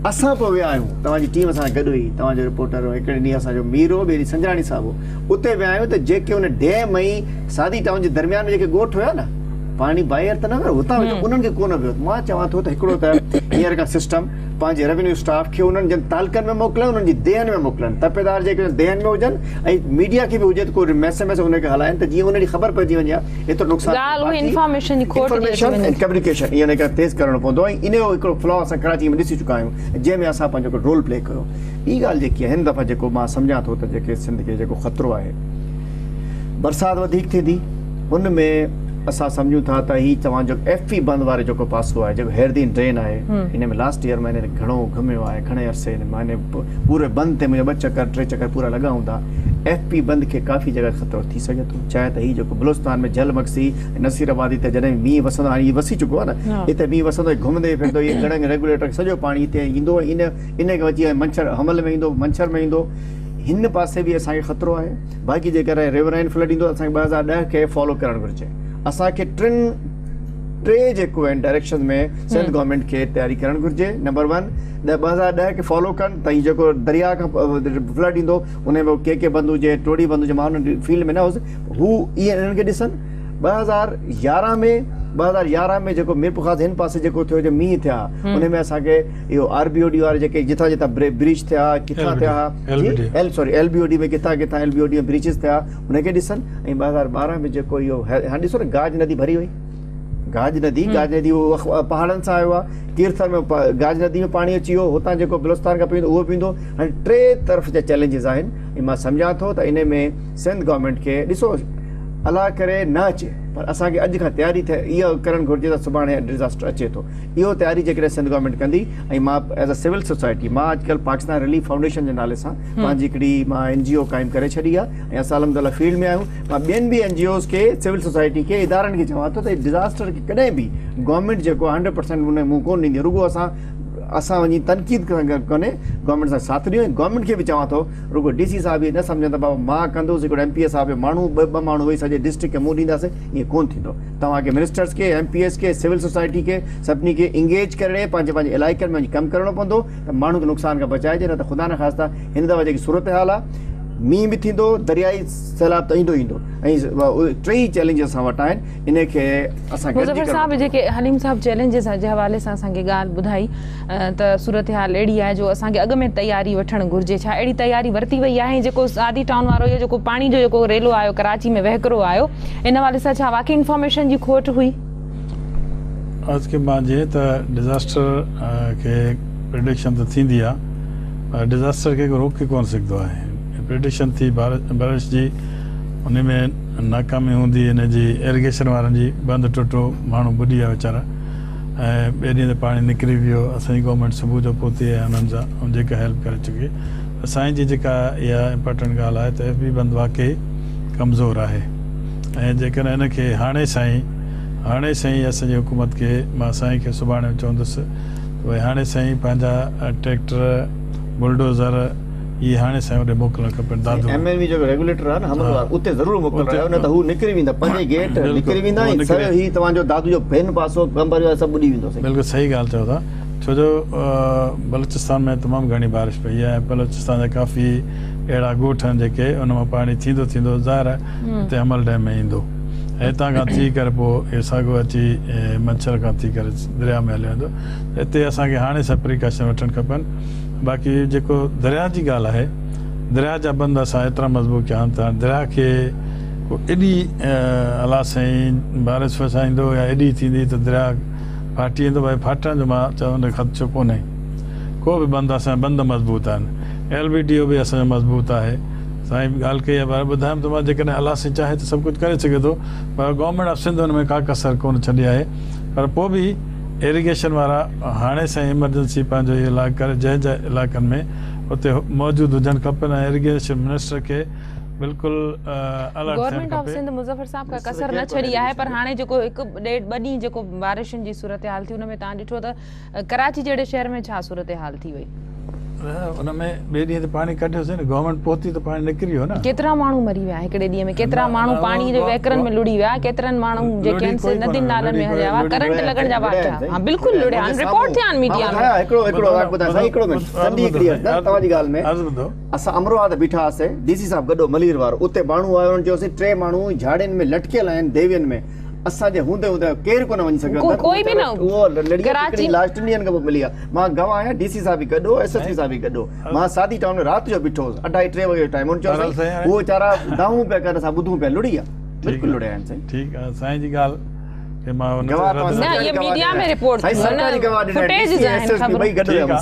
S2: असां पोइ विया आहियूं तव्हांजी टीम सां गॾु हुई तव्हांजो रिपोर्टर हो हिकिड़े ॾींहुं असांजो मीर हो ॿिए ॾींहुं संजराणी साहिब हो उते विया आहियूं त जेके हुन डैम ऐं सादी टाउन जे दरमियान में जेके ॻोठ हुया न पाणी ॿाहिरि त न वियो हुतां उन्हनि खे कोन पियो मां चवां थो त हिकिड़ो त हींअर खां सिस्टम पंहिंजे रेवेन्यू स्टाफ खे उन्हनि जन तालुकनि में मोकिलनि उन्हनि जी देहनि में मोकिलनि तपेदार जेके देहनि में हुजनि ऐं मीडिया खे बि हुजे त कोई मैसेज उनखे हलाइनि त जीअं उनजी ख़बर पइजी वञे एतिरो नुक़सानु कम्युनिकेशन इहो हिनखे तेज़ करणो पवंदो ऐं इन जो हिकिड़ो फ्लॉ असां कराची में ॾिसी चुका आहियूं जंहिंमें असां पंहिंजो रोल प्ले कयो ॿी ॻाल्हि जेकी आहे हिन दफ़ा जेको मां सम्झां थो त जेके सिंध खे जेको ख़तरो आहे बरसाति वधीक थिए थी हुन में असां सम्झूं था त ही तव्हांजो FP बंद वारे जेको पासो आहे जेको हैरदीन ड्रेन आहे हिन में लास्ट ईयर मैंने घणो घुमियो आहे घणे अरसे माने पूरे बंद ते मुंहिंजा 2 चकर 3 चकर पूरा लॻा हूंदा FP बंद खे काफ़ी जॻह ख़तरो थी सघे थो चाहे त ही जेको बलूचिस्तान में जलमक्सी नसीराबादी ते जॾहिं मींहुं वसंदो हाणे वसी चुको आहे न हिते मींहुं वसंदो घुमंदे फिरंदो इहे गड़ंग रेगुलेटर सॼो पाणी हिते ईंदो इन खे अची मच्छर हमल में ईंदो मंछर में ईंदो हिन पासे बि असांखे ख़तरो आहे बाक़ी जेकर रिवराइन फ्लड ईंदो असांखे 2010 खे फॉलो करणु घुरिजे असांखे टे जेको आहिनि डायरेक्शन में सेंट्रल गवर्नमेंट खे तयारी करणु घुरिजे नंबर 1 2010 खे फॉलो कनि त हीउ जेको दरिया खां फ्लड ईंदो उन में के बंदि हुजे टोड़ी बंदि हुजे मां हुन फील्ड में न हुउसि हू इहे इन्हनि खे ॾिसनि 2011 में जेको मीरपुर हिन पासे जेको थियो जो मींहं थिया उन में असांखे इहो RBOD वारे जेके जिथां जिथां ब्रिज थिया किथां थिया LBOD में किथां LBOD में ब्रिजिस थिया उनखे ॾिसनि ऐं 2012 में जेको इहो हाणे ॾिसो न गाज नदी भरी वई गाज नदी उहो पहाड़नि सां आयो आहे तीर्थल में गाज नदी में पाणी अची वियो हुतां जेको बलूचिस्तान खां पींदो उहो पींदो हाणे 3 तरफ़ जा चैलेंजिस आहिनि ऐं मां सम्झां थो त इन में सिंध गवर्नमेंट खे ॾिसो अलाह करे न अचे पर असांखे अॼु खां तयारी थिए इहो करणु घुरिजे त सुभाणे डिज़ास्टर अचे थो इहो तयारी जेकॾहिं सिंध गवर्नमेंट कंदी ऐं मां एज़ अ सिविल सोसाइटी मां अॼुकल्ह पाकिस्तान रिलीफ फाउंडेशन जे नाले सां पंहिंजी हिकिड़ी मां NGO क़ाइमु करे छॾी आहे ऐं असां अलहमदिल्ला फील्ड में आहियूं मां ॿियनि बि NGOs खे सिविल सोसाइटी खे इदारनि खे चवां थो त डिज़ास्टर खे कॾहिं बि गवर्नमेंट जेको 100% उन मुंहुं कोन ॾींदी रुॻो असां वञी तनक़ीद कोन्हे गवर्नमेंट सां साथ ॾियो ऐं गवर्नमेंट खे बि चवां थो रुॻो DC साहिब इहे न सम्झनि त बाबा मां कंदुसि हिकिड़ो MPS साहिब जो माण्हू ॿ माण्हू वेही सॼे डिस्ट्रिक्ट खे मुंहुं ॾींदासीं ईअं कोन्ह थींदो तव्हांखे मिनिस्टर्स खे MPS खे सिविल सोसाइटी खे सभिनी खे इंगेज करे पंहिंजे इलाइक़नि में वञी कमु करणो पवंदो त माण्हू खे नुक़सान खां बचाइजे न त ख़ुदा न ख़ास्ता हिन दफ़ा जेकी सूरत हाल आहे मींहुं बि थींदो दरियाई सैलाब त ईंदो ऐं 3 चैलेंज असां वटि आहिनि इन खे असां
S1: मुज़फ़र साहब जेके हलीम साहब चैलेंजिस जे हवाले सां असांखे ॻाल्हि ॿुधाई त सूरत हाल अहिड़ी आहे जो असांखे अॻु में तयारी वठणु घुरिजे छा अहिड़ी तयारी वरिती वई आहे जेको सादी टाउन वारो इहो जेको पाणी जो जेको रेलो आयो कराची में वहिकिरो आयो इन हवाले सां छा वाक़ई इंफॉर्मेशन जी खोट हुई
S3: आज के बाद ये त डिज़ास्टर के प्रिडिक्शन त थींदी आहे डिज़ास्टर खे रोके कोन सघंदो आहे प्रिडिक्शन थी बारिश जी उन में नाकामी हूंदी हिन जी इरिगेशन वारनि जी बंदि टुटो माण्हू ॿुॾी विया वीचारा ऐं ॿिए ॾींहं ते पाणी निकिरी वियो असांजी गवर्नमेंट सुबुह जो पहुती आहे हुननि सां ऐं जेका हेल्प करे चुकी असांजी जेका इहा इम्पोर्टेंट ॻाल्हि आहे त FP बंदि वाक़ई कमज़ोर आहे ऐं जेकॾहिं हिनखे हाणे साईं असांजी हुकूमत खे मां साईं खे सुभाणे चवंदुसि भई हाणे साईं पंहिंजा ट्रैक्टर बुलडोज़र ये हाणे साईं होॾे मोकिलणु खपनि दादू
S2: MNV जो रेगुलेटर आहे न हमलवार उते ज़रूरु मोकिलणो न त हू निकिरी वेंदा पंजे गेट निकिरी वेंदा ऐं सॼो ही तव्हांजो दादू जो भेन पासो कंबर जो सभु ॿुॾी वेंदो
S3: बिल्कुलु सही ॻाल्हि चओ था छो जो बलूचिस्तान में तमामु घणी बारिश पई आहे बलूचिस्तान जा काफ़ी अहिड़ा ॻोठ आहिनि जेके उन मां पाणी थींदो ज़ाहिर आहे हिते हमल डैम में ईंदो ऐं हितां खां थी करे पोइ इहो साॻियो अची मच्छर खां थी करे दरिया में हली वेंदो हिते असांखे हाणे सां प्रिकॉशन वठणु खपनि बाक़ी जेको दरिया जी ॻाल्हि आहे दरिया जा बंद असां एतिरा मज़बूत कया आहिनि त दरिया खे को एॾी अला साईं बारिश फसाईंदो या एॾी थींदी त दरिया फाटी वेंदो। भई फाटण जो मां चवंदो ख़दशो कोन्हे। को बि बंदि असांजा बंदि मज़बूत आहिनि। LBDO बि असांजो मज़बूत आहे। साईं ॻाल्हि कई आहे पर ॿुधायमि त मां जेकॾहिं अला साईं चाहे त सभु कुझु करे सघे थो, पर गवर्नमेंट ऑफ सिंध हुन में का कसर कोन छॾी आहे। पर पोइ बि इरिगेशन वारा हाणे साईं इमरजेंसी पंहिंजो इहो करे जंहिं इलाइक़नि में उते मौजूदु हुजणु खपनि ऐं इरिगेशन मिनिस्टर खे बिल्कुलु alert
S1: government of Sindh Muzaffar साहब का कसर न छड़ी आहे। पर हाणे जेको हिकु ॾेढ ॿ ॾींहं जेको बारिशुनि जी सूरत हाल थी हुन में तव्हां ॾिठो त कराची जहिड़े शहर में छा सूरत हाल थी वई?
S3: उन में ॿिए ॾींहं ते पाणी कढियोसीं न, गवर्नमेंट पहुती त पाणी निकिरी वियो न।
S1: केतिरा माण्हू मरी विया हिकिड़े ॾींहं में, केतिरा माण्हू पाणी जे वहकरनि में लुड़ी विया, केतिरनि माण्हू जेके आहिनि नदियुनि नालनि में हलिया हुआ, करंट लॻण जा वाक़िया। हा बिल्कुलु लुड़िया आहिनि, रिपोर्ट थिया आहिनि मीडिया में।
S2: हिकिड़ो ॿुधायो साईं, हिकिड़ो मिनट संधी हिकिड़ी आहे तव्हांजी ॻाल्हि में। असां अमरोहा ते बीठा हुआसीं, DC साहब गॾो मलीर वारो, उते माण्हू आयो, उन्हनि चयोसीं 3 माण्हू झाड़ियुनि में लटकियल आहिनि देवियुनि में। असांजे हूंदे हूंदे केरु कोन वञी सघियो, कोई बि न। उहो कराची लास्ट ॾींहंनि खां पोइ मिली आहे। मां गवाह आहियां, DC साहब बि गॾो, SSP साहब बि गॾो। मां सादी टाउन में राति जो बीठो हुउसि, 2:30 वॻे जो टाइम। उन चयो उहो वीचारा दाऊं पिया कनि, असां ॿुधूं पिया, लुड़ी आहे, बिल्कुलु लुड़िया आहिनि साईं।
S3: ठीकु आहे साईं जी ॻाल्हि कि मां
S1: न ये मीडिया में रिपोर्ट थी न, फुटेज आहिनि ख़बर।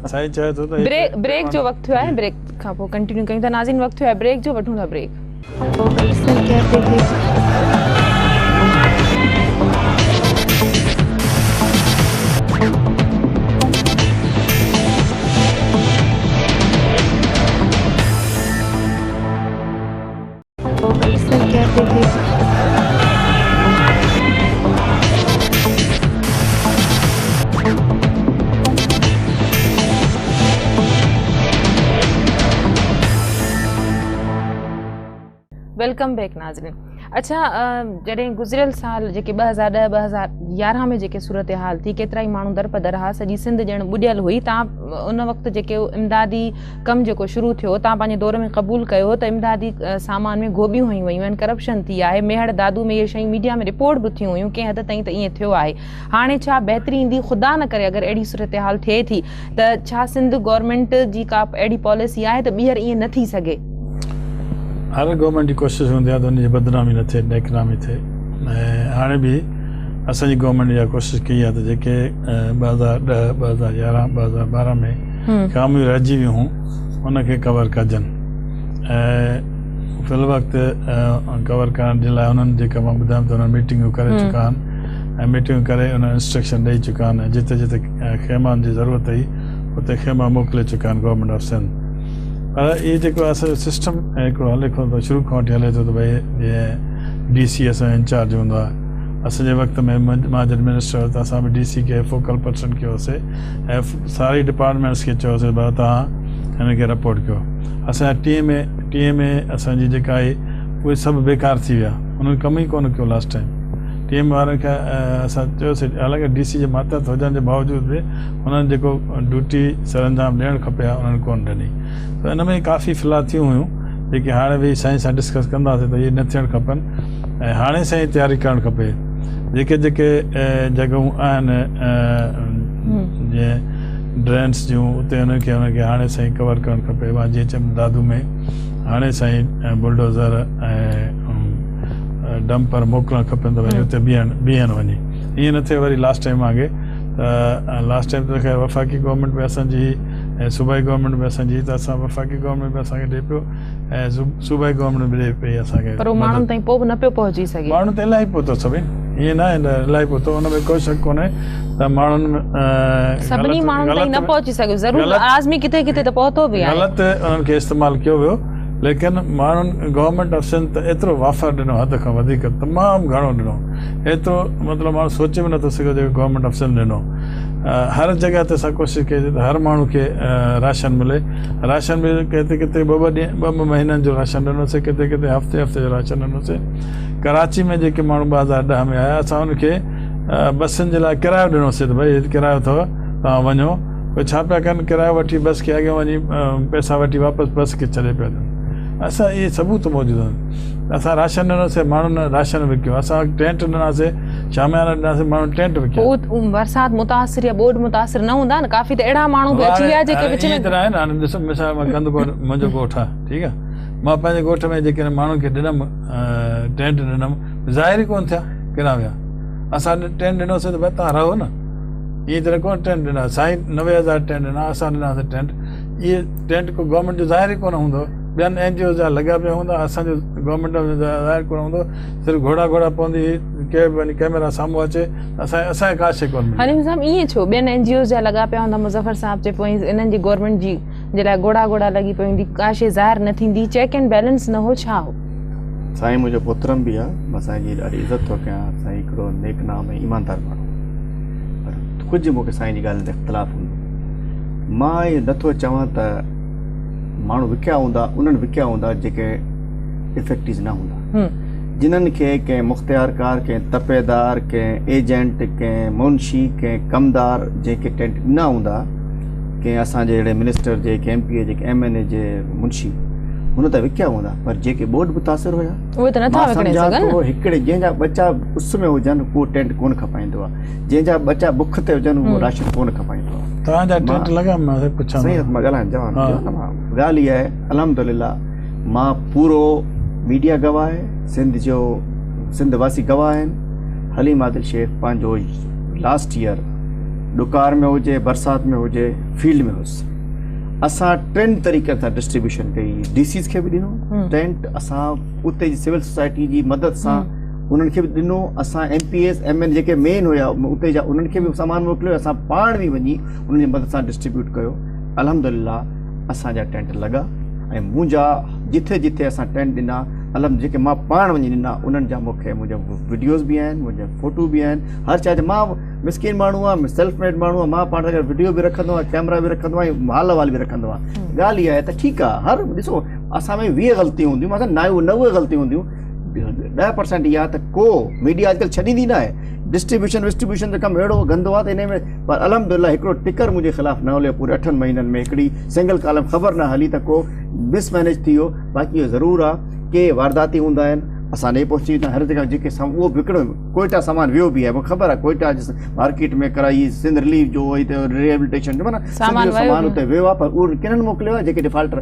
S3: साईं चयो थो त
S1: ब्रेक जो वक़्तु थियो आहे, ब्रेक खां पोइ कंटिन्यू कयूं था। नाज़रीन वक़्तु थियो आहे ब्रेक जो, वठूं था ब्रेक। वेलकम बैक नाज़रीन। अच्छा, जॾहिं गुज़िरियल साल जेके 2010-2011 में जेके सूरत हाल थी, केतिरा ई माण्हू दरपदर हा, सॼी सिंध ॼण ॿुॾियल हुई। तव्हां उन वक़्तु जेके इमदादी कमु जेको शुरू थियो, तव्हां पंहिंजे दौर में क़बूल कयो त इमदादी सामान में गोबियूं हयूं वयूं आहिनि, करप्शन थी आहे, मेहड़ दादू में इहे शयूं मीडिया में रिपोर्ट बि थियूं हुयूं, कंहिं हद ताईं त ईअं थियो आहे। हाणे छा बहितरी ईंदी? ख़ुदा न करे अगरि अहिड़ी सूरत हाल थिए थी त छा सिंध गवर्नमेंट जी का अहिड़ी पॉलिसी आहे त ॿीहर ईअं न थी सघे?
S3: हर गवर्नमेंट जी कोशिशि हूंदी आहे त उनजी बदनामी न थिए, नेकनामी थिए। ऐं हाणे बि असांजी गवर्नमेंट इहा कोशिशि कई आहे त जेके 2010, 2011, 2012 में खामियूं रहिजी वियूं हुयूं उनखे कवर कजनि। ऐं फ़िल वक़्तु कवर करण जे लाइ उन्हनि जेका मां ॿुधायां त उन्हनि मीटिंगूं करे चुका आहिनि ऐं मीटिंगूं करे उन्हनि इंस्ट्रक्शन ॾेई चुका आहिनि। जिते जिते खेमानि जी ज़रूरत हुई उते खेमा मोकिले चुका आहिनि गवर्नमेंट ऑफ सिंध। पर इहो जेको असांजो सिस्टम हिकिड़ो हले थो त शुरू खां वठी हले थो त भई जीअं DC असांजो इंचार्ज हूंदो आहे। असांजे वक़्त में मां जॾहिं मिनिस्टर हुयो त असां बि DC खे फोकल पर्सन कयोसीं ऐं सारी डिपार्टमेंट्स खे चयोसीं भाई तव्हां हिनखे रिपोर्ट कयो। असांजा टीए में असांजी जेका आहे उहे सभु बेकार थी विया, उन्हनि कमु ई कोन कयो लास्ट टाइम। टीम वारनि खे असां चयोसीं, हालांकि DC जे मातहत हुजण जे बावजूद बि उन्हनि जेको ड्यूटी सरअंजाम ॾियणु खपे हा उन्हनि कोन ॾिनी। त हिन में काफ़ी फिलातियूं हुयूं जेके हाणे बि साईं सां डिस्कस कंदासीं त इहे न थियणु खपनि ऐं हाणे सां ई तयारी करणु खपे। जेके जॻहूं आहिनि जीअं ड्रेन्स जूं उते उनखे हाणे सां ई कवर करणु खपे। मां जीअं चयमि दादू में हाणे सां ई बुलडोज़र ऐं डंपर मोकिलणु खपनि त भई उते बीहनि वञी। ईअं न थिए वरी लास्ट टाइम वांगुरु त लास्ट टाइम त ख़ैर वफ़ाक़ी गवर्नमेंट में असांजी ऐं सूबाई गवर्नमेंट में असांजी, त असां वफ़ाक़ी गवर्नमेंट में असांखे ॾिए पियो ऐं सूबाई गवर्नमेंट में ॾिए पई असांखे।
S1: पर माण्हुनि ताईं पोइ बि न पियो पहुची सघे।
S3: माण्हुनि ते इलाही पहुतो सभिनी, ईअं न आहे इलाही पहुतो, हुन में कोई शक कोन्हे त माण्हुनि
S1: सभिनी माण्हुनि ताईं न पहुची सघियो। ज़रूरु आज़मी किथे किथे त पहुतो बि आहे।
S3: ग़लति उन्हनि खे इस्तेमालु कयो वियो, लेकिन माण्हुनि गवर्नमेंट ऑफ सिंध त एतिरो वाफ़र ॾिनो, हद खां वधीक तमामु घणो ॾिनो। एतिरो मतिलबु माण्हू सोचे बि नथो सघे जेको गवर्नमेंट ऑफ सिंध ॾिनो। हर जॻह ते असां कोशिशि कई त हर माण्हू खे राशन मिले। राशन बि किथे किथे ॿ महीननि जो राशन ॾिनोसीं, किथे किथे हफ़्ते जो राशन ॾिनोसीं। कराची में जेके माण्हू 2010 में आया असां उनखे बसियुनि जे लाइ किरायो ॾिनोसीं त भई किरायो अथव तव्हां वञो। उहे छा पिया कनि, किरायो वठी बस खे अॻियां वञी पैसा वठी वापसि बस खे छॾे पिया ॾियनि। असां इहे सबूत मौजूदु आहिनि। असां राशन ॾिनोसीं, माण्हुनि राशन विकियो, असां टेंट ॾिनासीं, शामियाना ॾिनासीं, माण्हुनि टेंट विकिया।
S1: पोइ बरसाति मुतासिर या बोर्ड मुतासिर न हूंदा न, काफ़ी त अहिड़ा माण्हू बि अची विया जेके विच में
S3: आहे न। हाणे ॾिसो मिसाल मां गंदगोट मुंहिंजो ॻोठु आहे, ठीकु आहे, मां पंहिंजे ॻोठ में जेके माण्हुनि खे ॾिनमि टेंट ॾिनमि, ज़ाहिर ई कोन थिया किरां विया। असां टेंट ॾिनोसीं त भई तव्हां रहो न, ईअं तरह कोन टेंट ॾिना, साईं 90,000 टेंट ॾिना, असां ॾिनासीं टेंट। इहे टेंट को गवर्नमेंट जो ज़ाहिर ई कोन हूंदो, ॿियनि NGO जा लॻा पिया हूंदा, असांजो गवर्नमेंट जो ज़ाहिर कोन हूंदो, सिर्फ़ु घोड़ा पवंदी, के वञी कैमरा साम्हूं अचे, असांखे का शइ कोन मिली।
S1: हलीम साहब ईअं छो ॿियनि NGO जा लॻा पिया हूंदा? मुज़फ़र साहब चए पोइ इन्हनि जी गवर्नमेंट जी जे लाइ घोड़ा लॻी पई हूंदी, का शइ ज़ाहिर न थींदी, चेक एंड बैलेंस न हो, छा हो?
S2: साईं मुंहिंजो पुत्रम बि आहे, मां साईं जी ॾाढी इज़त थो कयां, साईं हिकिड़ो नेक नाम ऐं ईमानदार माण्हू, पर कुझु मूंखे साईं जी ॻाल्हि ते इख़्तिलाफ़ु हूंदो। मां इहो नथो चवां त माण्हू विकिया हूंदा, उन्हनि विकिया हूंदा जेके इफेक्टिव न हूंदा, जिन्हनि खे कंहिं मुख़्तियारकार, कंहिं तपेदार, कंहिं एजेंट, कंहिं मुंशी, कंहिं कमदार जंहिंखे टेंट ॾिना हूंदा, कंहिं असांजे अहिड़े मिनिस्टर जे, कंहिं MP जे, MNA जे मुंशी, हुन त विकिया हूंदा, पर जेके बोर्ड मुतासिर हुया
S1: उहे त नथा विकिणे सघनि।
S2: हिकिड़े जंहिंजा बच्चा उस में हुजनि उहो टेंट कोन खपाईंदो आहे, जंहिंजा बच्चा बुख ते हुजनि उहो राशन कोन खपाईंदो आहे।
S3: तव्हांजा टेंट लॻा? मां पुछां
S2: सही मां ॻाल्हाइण जवान ॻाल्हि इहा आहे, अल्हम्दुलिल्लाह मां पूरो मीडिया गवाह आहे, सिंध वासी गवाह आहिनि। हलीम आदिल शेख पंहिंजो लास्ट ईयर ॾुकार में हुजे, बरसाति में हुजे, फील्ड में हुअसि, असां 3 तरीक़े सां डिस्ट्रीब्यूशन कई। DCs खे बि ॾिनो टेंट, असां उते जी सिविल सोसाइटी जी मदद सां उन्हनि खे बि ॾिनो, असां MPs MN जेके मेन हुया उते जा उन्हनि खे बि सामान मोकिलियो, असां पाण बि वञी उन्हनि जी मदद सां डिस्ट्रीब्यूट कयो। अल्हम्दुलिल्लाह असांजा टेंट लॻा, ऐं मुंहिंजा जिथे जिथे असां टेंट ॾिना, जेके मां पाण वञी ॾिना, उन्हनि जा मूंखे मुंहिंजा वीडियोज़ बि आहिनि, मुंहिंजा फ़ोटो बि आहिनि, हर शइ। मां मिसकिन माण्हू आहियां, सेल्फ मेड माण्हू आहियां, मां पाण सां वीडियो बि रखंदो आहियां, कैमरा बि रखंदो आहियां, हाल वाल बि रखंदो आहियां। ॻाल्हि इहा आहे त ठीकु आहे, हर ॾिसो असां में 20 ग़लतियूं हूंदियूं, मां 90 ग़लतियूं हूंदियूं, 10% इहा त को मीडिया अॼुकल्ह छॾींदी न आहे। डिस्ट्रीब्यूशन जो कमु अहिड़ो गंदो आहे त इन में, पर अल्हम्दुलिल्लाह हिकिड़ो टिकर मुंहिंजे ख़िलाफ़ु न हलियो पूरे 8 महीननि में, हिकिड़ी सिंगल कॉलम ख़बर न हली त को मिसमैनेज थी वियो। बाक़ी इहो ज़रूरु आहे के वारदाती हूंदा आहिनि, असां ॾे पहुची वेंदा हर जॻह, जेके उहो विकिणो कोयटा सामान वियो बि आहे, मूंखे ख़बर आहे कोयटा मार्केट में कराई, सिंध रिलीफ जो रिहेबिलिटेशन जो माना सामान उते वियो आहे, पर उहो किन्हनि मोकिलियो आहे जेके डिफाल्टर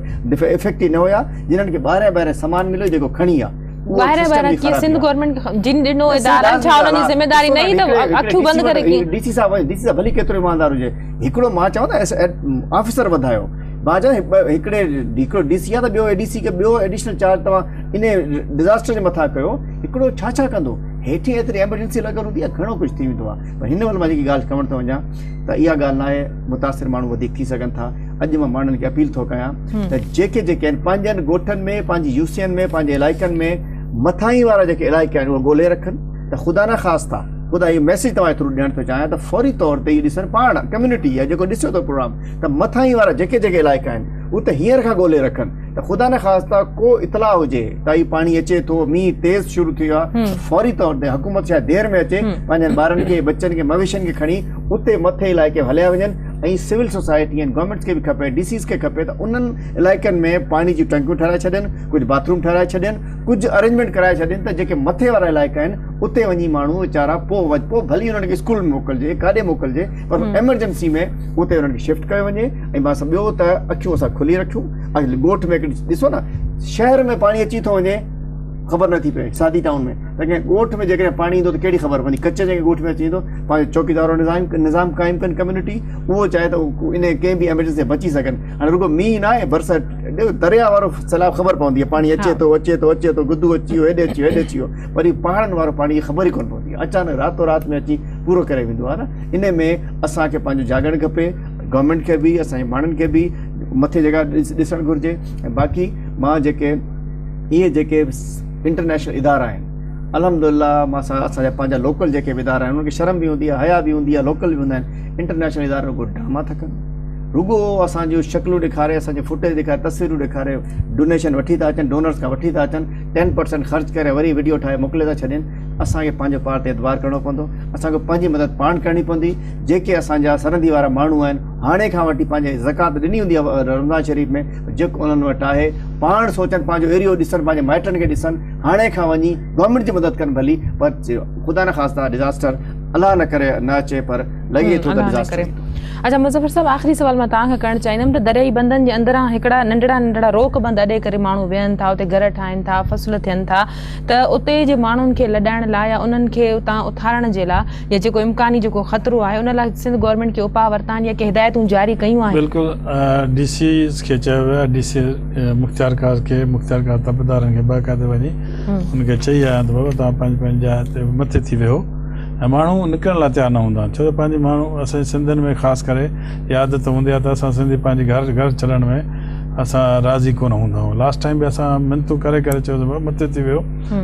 S2: इफेक्टिव न हुया, जिन्हनि खे ॿाहिरि सामान मिलियो जेको खणी आहे।
S1: सिंध गवर्नमेंट जिन ॾिनो इदारा, छा उन्हनि जी ज़िमेदारी नहीं त अखियूं बंदि करे की
S2: DC साहब भली केतिरो ईमानदार हुजे, हिकिड़ो मां चवां त ऑफिसर वधायो, मां चवां हिकिड़ो DC आहे त ॿियो ADC खे ॿियो एडिशनल चार्ज तव्हां इन डिज़ास्टर जे मथां कयो, हिकिड़ो छा कंदो, हेठि एतिरी एमरजेंसी लॻल हूंदी आहे, घणो कुझु थी वेंदो आहे। पर हिन महिल मां जेकी ॻाल्हि करणु थो वञा त इहा ॻाल्हि न आहे, मुतासिर माण्हू वधीक थी सघनि था। अॼु मां माण्हुनि खे अपील थो कयां त जेके आहिनि पंहिंजनि ॻोठनि में, पंहिंजी UCN में, पंहिंजे इलाइक़नि में मथां ई वारा जेके इलाइक़ा आहिनि उहे ॻोल्हे रखनि, त ख़ुदा न ख़ासि था, ख़ुदा इहो मैसेज तव्हां थ्रू ॾियणु थो चाहियां त फौरी तौर ते इहो ॾिसनि पाण कम्युनिटी आहे जेको ॾिसो थो प्रोग्राम, त मथां ई वारा जेके इलाइक़ा आहिनि उते हींअर खां ॻोल्हे रखनि, त ख़ुदा न ख़ासि को इतलाह हुजे त हीउ पाणी अचे थो, मींहुं तेज़ शुरू थी वियो आहे, फौरी तौर ते हुकूमत छा देरि में अचे, पंहिंजनि ॿारनि खे, बच्चनि खे, मवेशियुनि खे खणी उते मथे इलाइक़े हलिया वञनि। ऐं सिविल सोसाइटी आहिनि, गवर्नमेंट खे बि खपे, DCs खे खपे त उन्हनि इलाइक़नि में पाणी जी टंकियूं ठाराए छॾनि, कुझु बाथरूम ठाराए छॾनि, कुझु अरेंजमेंट कराए छॾनि, त जेके मथे वारा इलाइक़ा आहिनि उते वञी माण्हू वीचारा पोइ भली उन्हनि खे स्कूल में मोकिलिजे, काॾे मोकिलिजे, पर एमरजेंसी में उते उन्हनि खे शिफ्ट कयो वञे। ऐं बसि ॿियो त अखियूं असां खुली रखियूं। ॻोठ में ॾिसो न, शहर में पाणी अची थो वञे ख़बर नथी पए, सादी टाउन में, त कंहिं ॻोठ में जेकॾहिं पाणी ईंदो त कहिड़ी ख़बर पवंदी, कच्छ जे ॻोठ में अची वेंदो, पंहिंजो चौकीदारो निज़ाम क़ाइमु कनि कम्युनिटी, उहो चाहे त इन कंहिं बि एमरजेंसी बची सघनि। हाणे रुगो मींहुं न आहे, बरसाति दरिया वारो सैलाब ख़बर पवंदी आहे, पाणी अचे थो, गुदू अची वियो, हेॾे अची वियो, वरी पहाड़नि वारो पाणी ख़बर ई कोन पवंदी आहे, अचानक रातो राति में अची पूरो करे वेंदो आहे न। इन में असांखे पंहिंजो जाॻणु खपे, गवर्नमेंट खे बि, असांजे माण्हुनि खे बि मथे जॻह ॾिसणु घुरिजे। ऐं बाक़ी मां इहे जेके इंटरनेशनल इदारा आहिनि, अल्हम्दुलिल्लाह मां असांजा पंहिंजा लोकल जेके इदारा आहिनि उन्हनि खे शर्म बि हूंदी आहे, हया बि हूंदी आहे, लोकल बि हूंदा आहिनि। इंटरनेशनल इदारा को ड्रामा था कनि, रुगो असांजो शक्लूं ॾेखारे, असांजे फुटेज ॾेखारे, तस्वीरूं ॾेखारे, डोनेशन वठी था अचनि, डोनर्स खां वठी था अचनि, 10% ख़र्च करे वरी वीडियो ठाहे मोकिले था छॾनि। असांखे पंहिंजो पाण ते एतबार करिणो पवंदो, असांखे पंहिंजी मदद पाण करणी पवंदी। जेके असांजा सरहदी वारा माण्हू आहिनि, हाणे खां वठी पंहिंजे ज़कात ॾिनी हूंदी आहे रमज़ान शरीफ़ में, जेको उन्हनि वटि आहे पाण सोचनि, पंहिंजो एरियो ॾिसनि, पंहिंजे माइटनि खे ॾिसनि, हाणे खां वञी गवर्नमेंट जी मदद कनि भली, पर ख़ुदा न ख़ास्ता डिज़ास्टर अलाह न करे न अचे, पर लॻे थो त डिज़ास्टर।
S1: अच्छा मुज़फ़र साहब, आख़िरी सवाल मां तव्हांखां करणु चाहींदमि त दरियाई बंदनि जे अंदरां हिकिड़ा नंढड़ा रोक बंद अॾे करे माण्हू वेहनि था, उते घर ठाहिनि था, फ़सुल थियनि था, त उते जे माण्हुनि खे लॾाइण लाइ या उन्हनि खे उतां उथारण जे लाइ या जेको इम्कानी जेको ख़तरो आहे उन लाइ सिंध गवर्नमेंट खे उपाउ वरिता आहिनि या के हिदायतूं जारी कयूं आहिनि?
S3: बिल्कुलु DC खे चयो वियो आहे, DC मुख़्तियार कार तबदारनि खे बाक़ाइदे वञी उनखे चई आया त बाबा तव्हां पंहिंजी पंहिंजी जाइ ते मथे थी वियो, ऐं माण्हू निकिरण लाइ तयारु न हूंदा आहिनि। छो त पंहिंजी माण्हू असांजे सिंधियुनि में ख़ासि करे इहा आदत हूंदी आहे त असां सिंधी पंहिंजी घर छॾण में असां राज़ी कोन हूंदा आहियूं। लास्ट टाइम बि असां मिनतूं करे चयोसीं मथे थी वियो,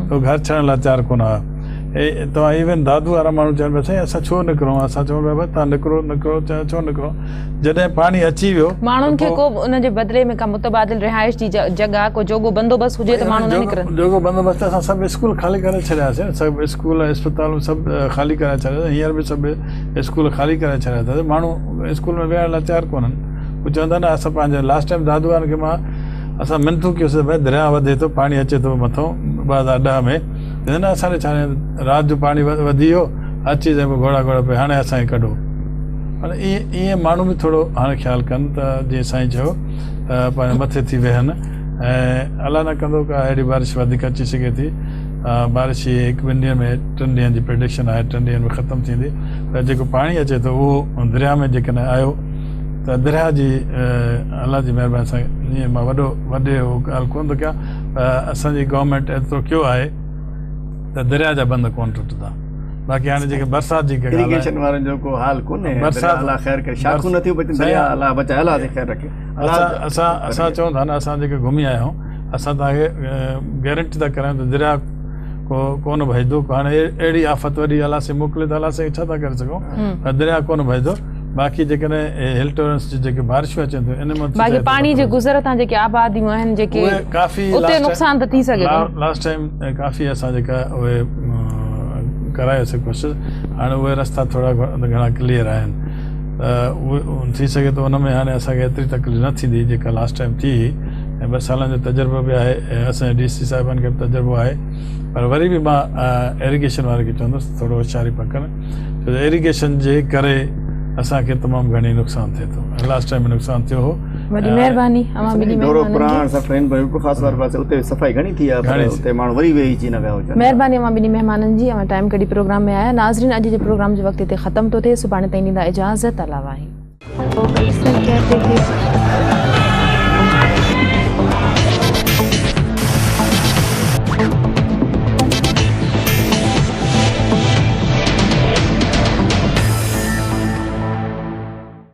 S3: तो घर छॾण लाइ तयारु कोन हुआ। तव्हां इवन दादू वारा माण्हू चवनि पिया साईं असां छो निकिरूं, असां चऊं पिया भई तव्हां निकिरो छो निकिरो, जॾहिं पाणी अची वियो
S1: माण्हुनि खे को उन जे बदिले में का मुतबादिल रिहाइश जी जॻह को जोगो बंदोबस्तु हुजे त माण्हू न निकिरनि।
S3: जोगो बंदोबस्तु असां सभु स्कूल ख़ाली करे छॾियासीं, सभु स्कूल इस्पतालूं सभु ख़ाली करे छॾियासीं, हींअर बि सभु स्कूल ख़ाली करे छॾिया अथसि। माण्हू स्कूल में वेहण लाइ तयारु कोन्हनि, उहे चवंदा न असां पंहिंजे लास्ट टाइम दादू वारनि खे असां मिनतूं कयोसीं भई दरिया वधे थो, पाणी अचे थो मथां 2010 में, न असांखे छा राति जो पाणी वधी वियो, अची त घोड़ा पे हाणे असांखे कढो। हाणे ईअं माण्हू बि थोरो हाणे ख़्यालु कनि त जीअं साईं चयो पंहिंजे मथे थी वेहनि, ऐं अलाह न कंदो का अहिड़ी बारिश वधीक अची सघे थी। बारिश 1-2 ॾींहंनि में 3 ॾींहंनि जी प्रेडिक्शन आहे, 3 ॾींहंनि में ख़तमु थींदी, त जेको पाणी अचे थो उहो दरिया में जेकॾहिं आयो त दरिया जी अलाह जी महिरबानी सां ईअं मां वॾे ॻाल्हि कोन थो कयां, असांजी गवर्नमेंट एतिरो कयो आहे त दरिया जा बंद कोन टुटंदा। बाक़ी हाणे जेके बरसाति जी
S2: इरिगेशन वारनि जो को हाल कोन्हे, बरसाति अलाह ख़ैर करे, शाखूं नथियूं बचनि, दरिया अलाह बचाए, अलाह ख़ैर रखे।
S3: असां चऊं था न, असां जेके घुमी आया आहियूं, असां तव्हांखे गारंटी था करायूं त दरिया कोन भॼंदो। हाणे अहिड़ी आफ़त वॾी अलाह से मोकिले त अलाह से छा था करे सघूं, दरिया कोन भॼंदो। बाक़ी जेकॾहिं हिल टोरेंस जी जेके बारिशूं अचनि थियूं इन में
S1: बाक़ी पाणी जे गुज़र तां जेके आबादियूं आहिनि जेके
S3: काफ़ी
S1: उते नुक़सान त थी सघे थो।
S3: लास्ट टाइम काफ़ी असां जेका उहे करायोसीं कोशिशि, हाणे उहे रस्ता थोरा घणा क्लियर आहिनि, त उहे थी सघे थो उन में हाणे असांखे एतिरी तकलीफ़ न थींदी जेका लास्ट टाइम थी। ऐं 2 सालनि जो तजुर्बो बि आहे, ऐं असांजे DC साहिबनि खे बि तजुर्बो आहे, पर वरी बि मां इरिगेशन वारे खे चवंदुसि थोरो होशियारी पकड़नि, छो त इरिगेशन जे करे असांखे तमामु घणी नुक़सानु थिए थो। लास्ट टाइम नुक़सानु थियो हो।
S1: वॾी महिरबानी
S2: उते सफ़ाई घणी थी आहे, उते माण्हू वरी वेही अची न विया हुजनि।
S1: महिरबानी अवां ॿिन्ही महिमाननि जी, अवां टाइम कढी प्रोग्राम में आया। नाज़रीन, अॼु जे प्रोग्राम जो वक़्तु हिते ख़तमु थो थिए, सुभाणे ताईं ॾींदा इजाज़त। अलावा